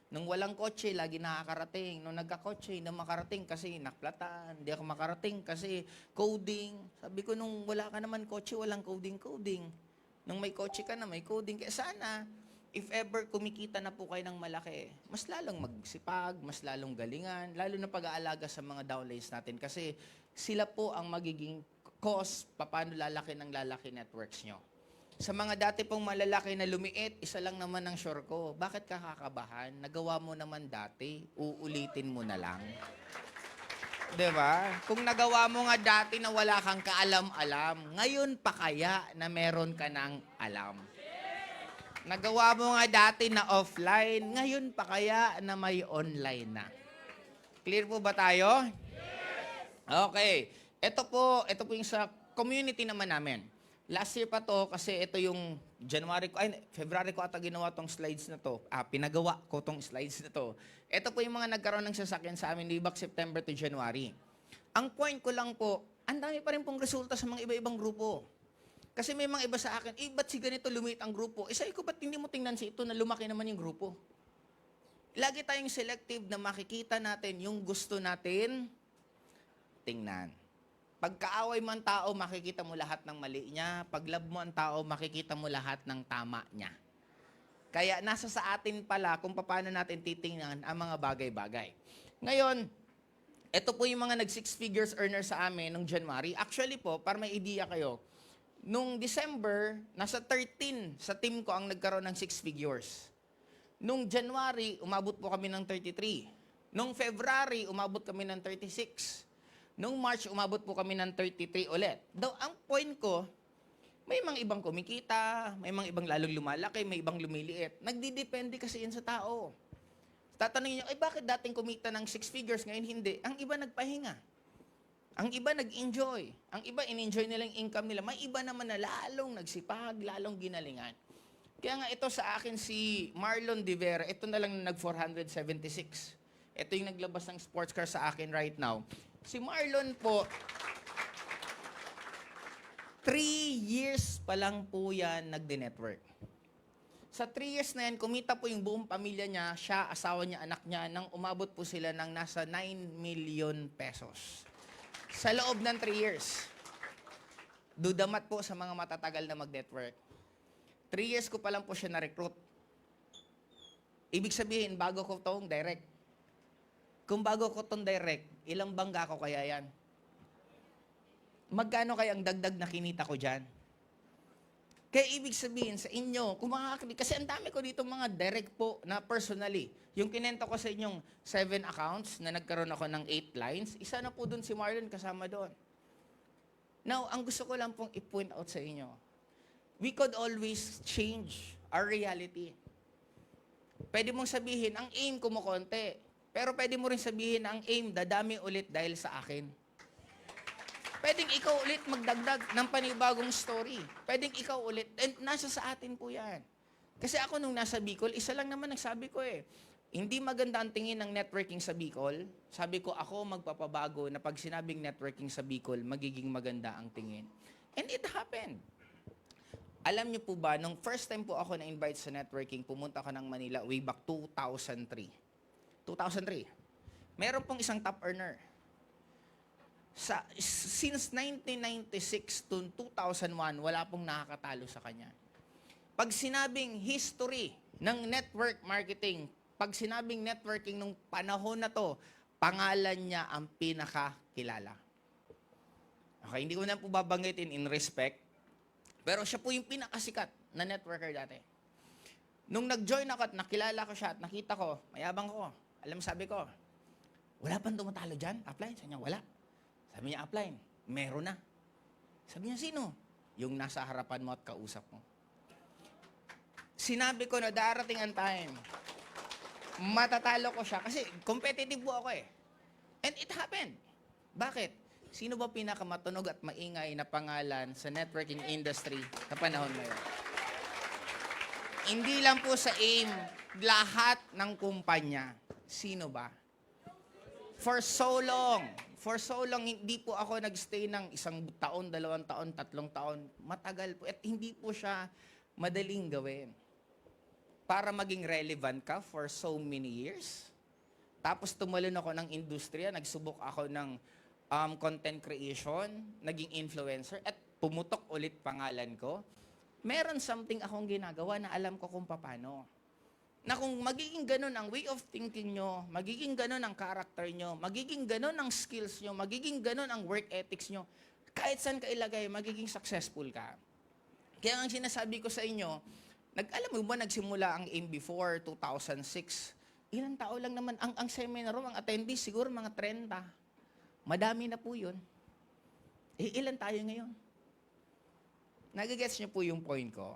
A: Nung walang kotse, lagi nakakarating. Nung nagka-kotse, na makarating kasi naklatan. Hindi ako makarating kasi coding. Sabi ko, nung wala ka naman kotse, walang coding. Nung may kotse ka na, may coding. Kaya sana, if ever kumikita na po kayo ng malaki, mas lalong magsipag, mas lalong galingan, lalo na pag-aalaga sa mga downlines natin. Kasi sila po ang magiging cause paano lalaki ng lalaki networks nyo. Sa mga dati pong malalaki na lumiit, isa lang naman ang sure ko. Bakit ka kakabahan? Nagawa mo naman dati, uulitin mo na lang. Diba? Kung nagawa mo nga dati na wala kang kaalam-alam, ngayon pa kaya na meron ka ng alam? Nagawa mo nga dati na offline, ngayon pa kaya na may online na? Clear po ba tayo? Okay. Ito po yung sa community naman namin. Last year pa to kasi ito yung February ko ata ginawa tong slides na to. Pinagawa ko tong slides na to. Ito po yung mga nagkaroon ng sasakyan sa amin libak September to January. Ang point ko lang po, ang dami pa rin pong resulta sa mga iba-ibang grupo. Kasi may mga iba sa akin, ba't si ganito lumiit ang grupo? Sabi ko, ba't hindi mo tingnan si ito na lumaki naman yung grupo? Lagi tayong selective na makikita natin yung gusto natin tingnan. Pagkaaway mo ang tao, makikita mo lahat ng mali niya. Pag love mo ang tao, makikita mo lahat ng tama niya. Kaya nasa sa atin pala kung paano natin titingnan ang mga bagay-bagay. Ngayon, ito po yung mga nag-six figures earner sa amin nung January. Actually po, para may idea kayo, nung December, nasa 13 sa team ko ang nagkaroon ng 6 figures. Nung January, umabot po kami ng 33. Nung February, umabot kami ng 36. Nung March, umabot po kami ng 33 ulit. Daw, ang point ko, may mga ibang kumikita, may mga ibang lalong lumalaki, may ibang lumiliit. Nagdidepende kasi yan sa tao. Tatanungin niyo, bakit dating kumita ng 6 figures, ngayon hindi? Ang iba nagpahinga. Ang iba nag-enjoy. Ang iba in-enjoy nila yung income nila. May iba naman na lalong nagsipag, lalong ginalingan. Kaya nga ito sa akin si Marlon De Vera, ito na lang nag-476. Ito yung naglabas ng sports car sa akin right now. Si Marlon po, 3 years pa lang po yan nagde-network. Sa 3 years na yan, kumita po yung buong pamilya niya, siya, asawa niya, anak niya, nang umabot po sila ng nasa 9 million pesos. Sa loob ng 3 years. Dudamat po sa mga matatagal na mag-network. 3 years ko pa lang po siya na-recruit. Ibig sabihin, bago ko itong direct. Kung bago ko itong direct, ilang bangga ko kaya yan? Magkano kaya ang dagdag na kinita ko dyan? Kaya ibig sabihin sa inyo, kung kasi ang dami ko dito mga direct po na personally. Yung kinento ko sa inyong 7 accounts na nagkaroon ako ng 8 lines, isa na po dun si Marlon kasama doon. Now, ang gusto ko lang pong i-point out sa inyo, we could always change our reality. Pwede mong sabihin, ang aim ko mo konti. Pero pwede mo rin sabihin na ang aim, dadami ulit dahil sa akin. Pwedeng ikaw ulit magdagdag ng panibagong story. Pwedeng ikaw ulit. And nasa sa atin po yan. Kasi ako nung nasa Bicol, isa lang naman nagsabi ko hindi maganda ang tingin ng networking sa Bicol. Sabi ko, ako magpapabago na pag sinabing networking sa Bicol, magiging maganda ang tingin. And it happened. Alam niyo po ba, nung first time po ako na-invite sa networking, pumunta ako ng Manila way back 2003. 2003. Meron pong isang top earner. Since 1996 to 2001, wala pong nakakatalo sa kanya. Pag sinabing history ng network marketing, pag sinabing networking nung panahon na to, pangalan niya ang pinakakilala. Okay, hindi ko na po babanggitin in respect. Pero siya po yung pinakasikat na networker dati. Nung nag-join ako at nakilala ko siya at nakita ko, mayabang ko. Alam, sabi ko, wala pang tumatalo dyan? Upline? Sabi niya, wala. Sabi niya, upline, meron na. Sabi niya, sino? Yung nasa harapan mo at kausap mo. Sinabi ko na darating ang time, matatalo ko siya kasi competitive po ako eh. And it happened. Bakit? Sino ba pinakamatunog at maingay na pangalan sa networking industry sa panahon ngayon? Hindi lang po sa AIM, lahat ng kumpanya. Sino ba? For so long, hindi po ako nagstay ng 1 taon, 2 taon, 3 taon. Matagal po. At hindi po siya madaling gawin. Para maging relevant ka for so many years. Tapos tumalon ako ng industriya, nagsubok ako ng content creation, naging influencer, at pumutok ulit pangalan ko. Meron something akong ginagawa na alam ko kung paano. Na kung magiging ganun ang way of thinking nyo, magiging ganun ang character nyo, magiging ganun ang skills nyo, magiging ganun ang work ethics nyo, kahit saan ka ilagay, magiging successful ka. Kaya ang sinasabi ko sa inyo, alam mo ba nagsimula ang AIM before 2006? Ilang tao lang naman, ang seminar, ang attendees, siguro mga 30. Madami na po yun. Ilan tayo ngayon? Nagigets niyo po yung point ko?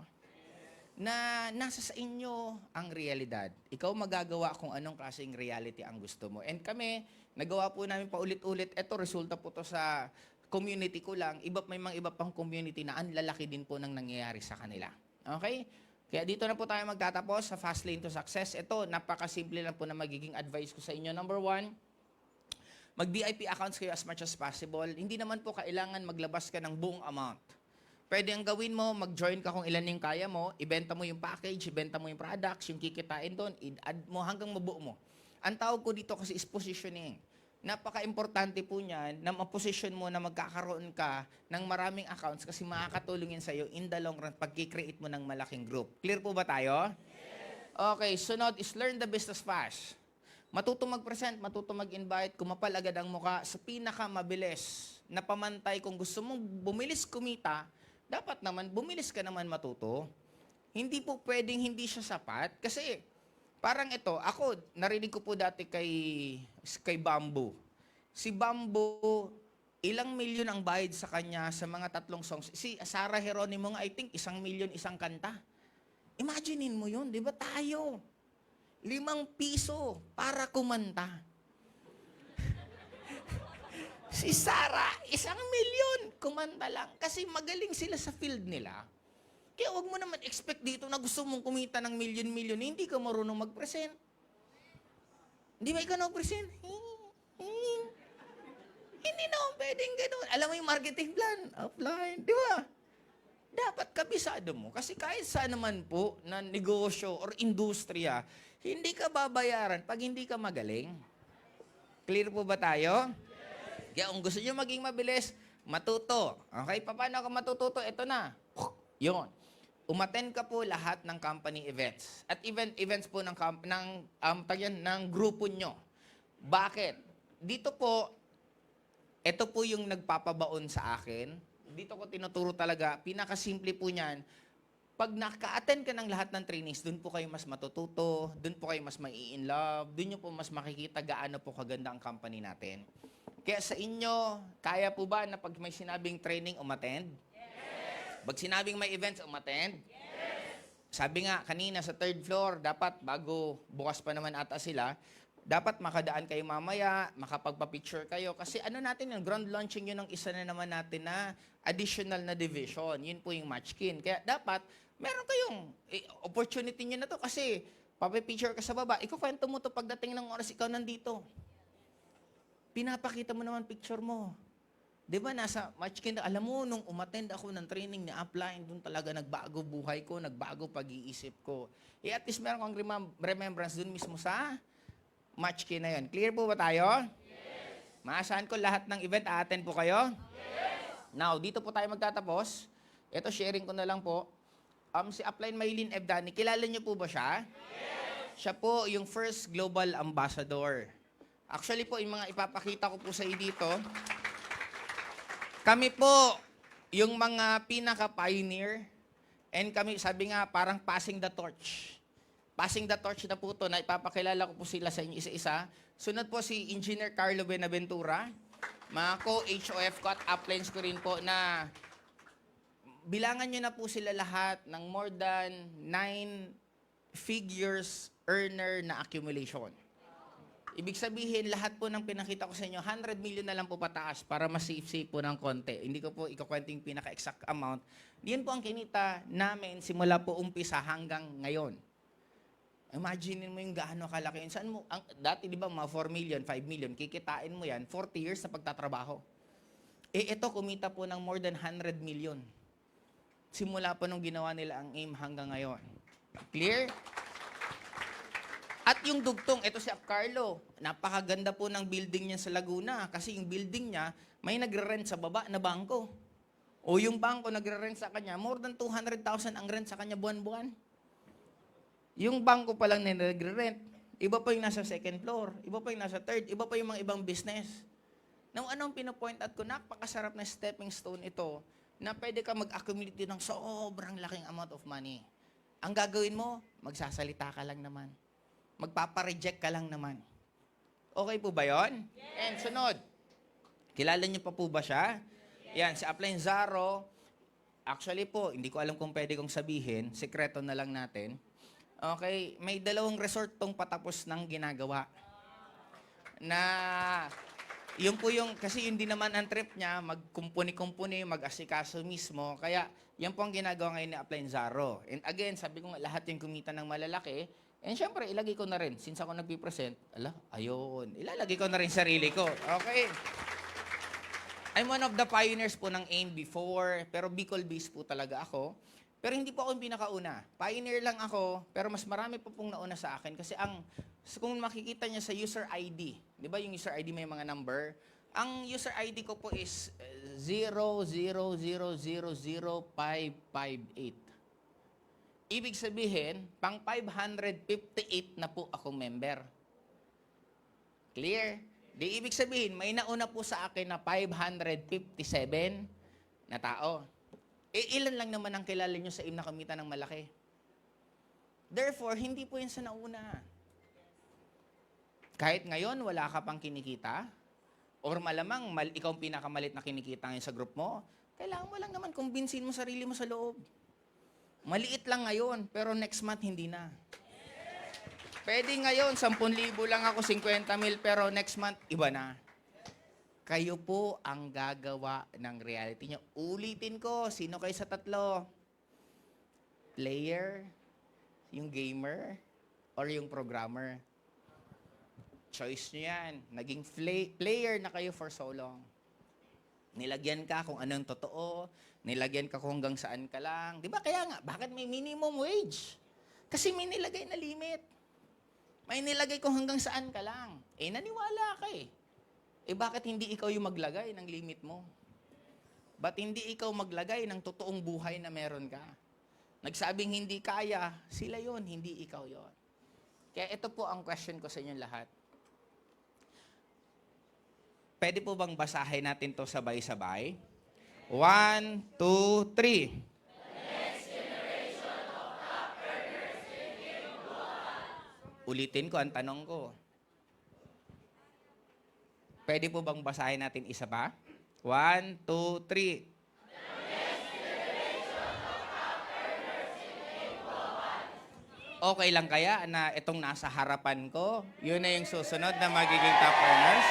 A: Na nasa sa inyo ang realidad. Ikaw magagawa kung anong klaseng reality ang gusto mo. And kami, nagawa po namin paulit-ulit. Ito, resulta po to sa community ko lang. May mga iba pang community na ang lalaki din po nang nangyayari sa kanila. Okay? Kaya dito na po tayo magtatapos sa Fast Lane to Success. Ito, napakasimple lang po na magiging advice ko sa inyo. Number 1, mag-VIP accounts kayo as much as possible. Hindi naman po kailangan maglabas ka ng buong amount. Pwede ang gawin mo, mag-join ka kung ilan yung kaya mo, ibenta mo yung package, ibenta mo yung products, yung kikitain doon, i-add mo hanggang mabuo mo. Ang tawag ko dito kasi is positioning. Napaka-importante po niyan na ma-position mo na magkakaroon ka ng maraming accounts kasi makakatulong yun sa'yo in the long run pag-create mo ng malaking group. Clear po ba tayo? Yes. Okay, sunod is learn the business fast. Matuto mag-present, matuto mag-invite, kumapal agad ang muka sa pinakamabilis na pamantay. Kung gusto mong bumilis kumita, dapat naman bumilis ka naman matuto. Hindi po pwedeng hindi siya sapat kasi parang ito, ako narinig ko po dati kay Bamboo. Si Bamboo, ilang milyon ang bayad sa kanya sa mga 3 songs. Si Sarah Geronimo nga, I think 1 milyon isang kanta. Imaginein mo yun, di ba tayo? 5 piso para kumanta. Si Sarah, 1 milyon, kumanta lang. Kasi magaling sila sa field nila. Kaya huwag mo naman expect dito na gusto mong kumita ng milyon-milyon, hindi ka marunong mag-present. Hindi ba ikaw mag-present? Hindi naman pwedeng ganun. Alam mo yung marketing plan, offline, di ba? Dapat kabisado mo. Kasi kahit saan naman po na negosyo or industriya, hindi ka babayaran pag hindi ka magaling. Clear po ba tayo? Kaya kung gusto nyo maging mabilis, matuto. Okay, paano ako matututo? Ito na. Yun. Umattend ka po lahat ng company events. At events po ng grupo nyo. Bakit? Dito po, ito po yung nagpapabaon sa akin. Dito ko tinuturo talaga. Pinakasimple po niyan. Pag naka-attend ka ng lahat ng trainings, doon po kayo mas matututo, doon po kayo mas mai-in-love, doon nyo po mas makikita gaano po kaganda ang company natin. Kaya sa inyo, kaya po ba na pag may sinabing training, umattend? Yes! Pag sinabing may events, umattend? Yes! Sabi nga, kanina sa 3rd floor, dapat bago bukas pa naman ata sila, dapat makadaan kayo mamaya, makapagpa-picture kayo. Kasi ano natin yung ground launching yun ng isa na naman natin na additional na division. Yun po yung Matchkin. Kaya dapat, meron kayong opportunity nyo na to kasi papipicture ka sa baba, ikukwento mo to pagdating ng oras ikaw nandito. Pinapakita mo naman picture mo. Di ba nasa Matchkin, alam mo, nung umattend ako ng training ni Upline, doon talaga nagbago buhay ko, nagbago pag-iisip ko. At least meron kang remembrance doon mismo sa Matchkin na yun. Clear po ba tayo? Yes. Maasahan ko lahat ng event, a-attend po kayo? Yes. Now, dito po tayo magtatapos. Ito, sharing ko na lang po. Si Upline Maylin Evdani, kilala niyo po ba siya? Yes. Siya po yung first global ambassador. Actually po, yung mga ipapakita ko po sa iyo dito, Kami po, yung mga pinaka-pioneer, and kami, sabi nga, parang passing the torch. Passing the torch na po ito, na ipapakilala ko po sila sa inyo isa-isa. Sunod po si Engineer Carlo Benaventura, mga co-HOF ko at uplines ko rin po na bilangan nyo na po sila lahat ng more than 9 figures earner na accumulation. Ibig sabihin, lahat po ng pinakita ko sa inyo, 100 million na lang po pataas para mas-safe po ng konti. Hindi ko po ikukwento yung pinaka-exact amount. Diyan po ang kinita namin simula po umpisa hanggang ngayon. Imagine mo yung gaano kalaki. Saan mo, dati di ba mga 4 million, 5 million, kikitain mo yan, 40 years na pagtatrabaho. Ito kumita po ng more than 100 million. Simula po nung ginawa nila ang AIM hanggang ngayon. Clear? At yung dugtong, ito si Carlo, napakaganda po ng building niya sa Laguna kasi yung building niya, may nagre-rent sa baba na bangko. O yung bangko nagre-rent sa kanya, more than 200,000 ang rent sa kanya buwan-buwan. Yung bangko pa lang na nagre-rent, iba pa yung nasa second floor, iba pa yung nasa third, iba pa yung mga ibang business. Nung anong pinapoint out ko, napakasarap na stepping stone ito na pwede ka mag-accumulate ng sobrang laking amount of money. Ang gagawin mo, magsasalita ka lang naman. Magpapareject ka lang naman. Okay po ba yon? Yes. And sunod, kilala niyo pa po ba siya? Yes. Yan, si Upline Zaro. Actually po, hindi ko alam kung pwede kong sabihin. Sekreto na lang natin. Okay, may 2 resort tong patapos ng ginagawa. Na, yun po yung, kasi yun din naman ang trip niya, magkumpuni-kumpuni, mag-asikaso mismo. Kaya, yan po ang ginagawa ngayon ni Upline Zaro. And again, sabi ko nga, lahat yung kumita ng malalaki. And syempre, ilagay ko na rin. Since ako nagpipresent, ayun, ilalagay ko na rin sarili ko. Okay. I'm one of the pioneers po ng AIM before, pero Bicol-based po talaga ako. Pero hindi po ako yung pinakauna. Pioneer lang ako, pero mas marami po pong nauna sa akin. Kasi kung makikita niya sa user ID, di ba yung user ID may mga number? Ang user ID ko po is 0000558. Ibig sabihin, pang 558 na po akong member. Clear? Di ibig sabihin, may nauna po sa akin na 557 na tao. Ilan lang naman ang kilala nyo sa AIM na kumita ng malaki. Therefore, hindi po yan sa nauna. Kahit ngayon, wala ka pang kinikita, or malamang ikaw ang pinakamalit na kinikita ngayon sa group mo, kailangan mo lang naman kumbinsin mo sarili mo sa loob. Maliit lang ngayon, pero next month hindi na. Pwede ngayon, 10,000 lang ako, 50,000, pero next month, iba na. Kayo po ang gagawa ng reality nyo. Ulitin ko, sino kayo sa tatlo? Player, yung gamer, or yung programmer? Choice nyo yan. Naging player na kayo for so long. Nilagyan ka kung anong totoo, nilagyan ka kung hanggang saan ka lang. Di ba kaya nga, bakit may minimum wage? Kasi may nilagay na limit. May nilagay kung hanggang saan ka lang. Naniwala ka eh. Bakit hindi ikaw yung maglagay ng limit mo? Ba't hindi ikaw maglagay ng totoong buhay na meron ka? Nagsabing hindi kaya, sila yon, hindi ikaw yon. Kaya ito po ang question ko sa inyo lahat. Pwede po bang basahin natin to sabay-sabay? 1, 2, 3. Ulitin ko ang tanong ko. Pwede po bang basahin natin isa pa? 1, 2, 3. Okay lang kaya na itong nasa harapan ko, yun na yung susunod na magiging top earners?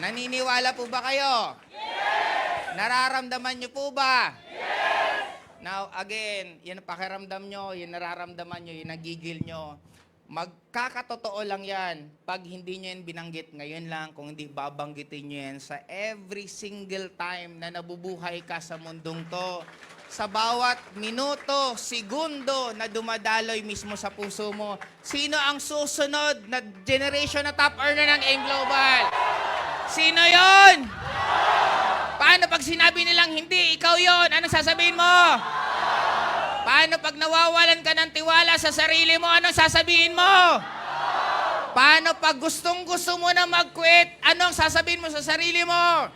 A: Naniniwala po ba kayo? Yes! Nararamdaman nyo po ba? Yes! Now, again, yan ang pakiramdam nyo, yung nararamdaman nyo, yung nagigil nyo. Magkakatotoo lang yan. Pag hindi nyo yan binanggit ngayon lang, kung hindi babanggitin nyo yan sa every single time na nabubuhay ka sa mundong to. Sa bawat minuto, segundo na dumadaloy mismo sa puso mo, sino ang susunod na generation na top earner ng AIM Global? Sino yon? Paano pag sinabi nilang hindi, ikaw yon? Anong sasabihin mo? Paano pag nawawalan ka ng tiwala sa sarili mo? Anong sasabihin mo? Paano pag gustong-gusto mo na mag-quit? Anong sasabihin mo sa sarili mo?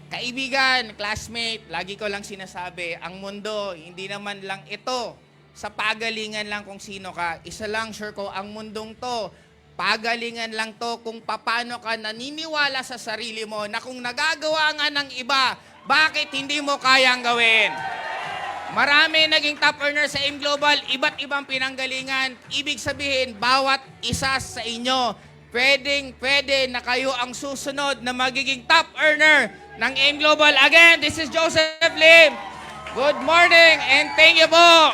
A: Kaibigan, classmate, lagi ko lang sinasabi, ang mundo, hindi naman lang ito sa pagalingan lang kung sino ka. Isa lang, sure ko, ang mundong to, pagalingan lang to kung paano ka naniniwala sa sarili mo na kung nagagawa nga ng iba, bakit hindi mo kayang gawin? Marami naging top earner sa AIM Global, iba't ibang pinanggalingan. Ibig sabihin, bawat isa sa inyo, pwede na kayo ang susunod na magiging top earner ng AIM Global. Again, this is Joseph Lim. Good morning and thank you po.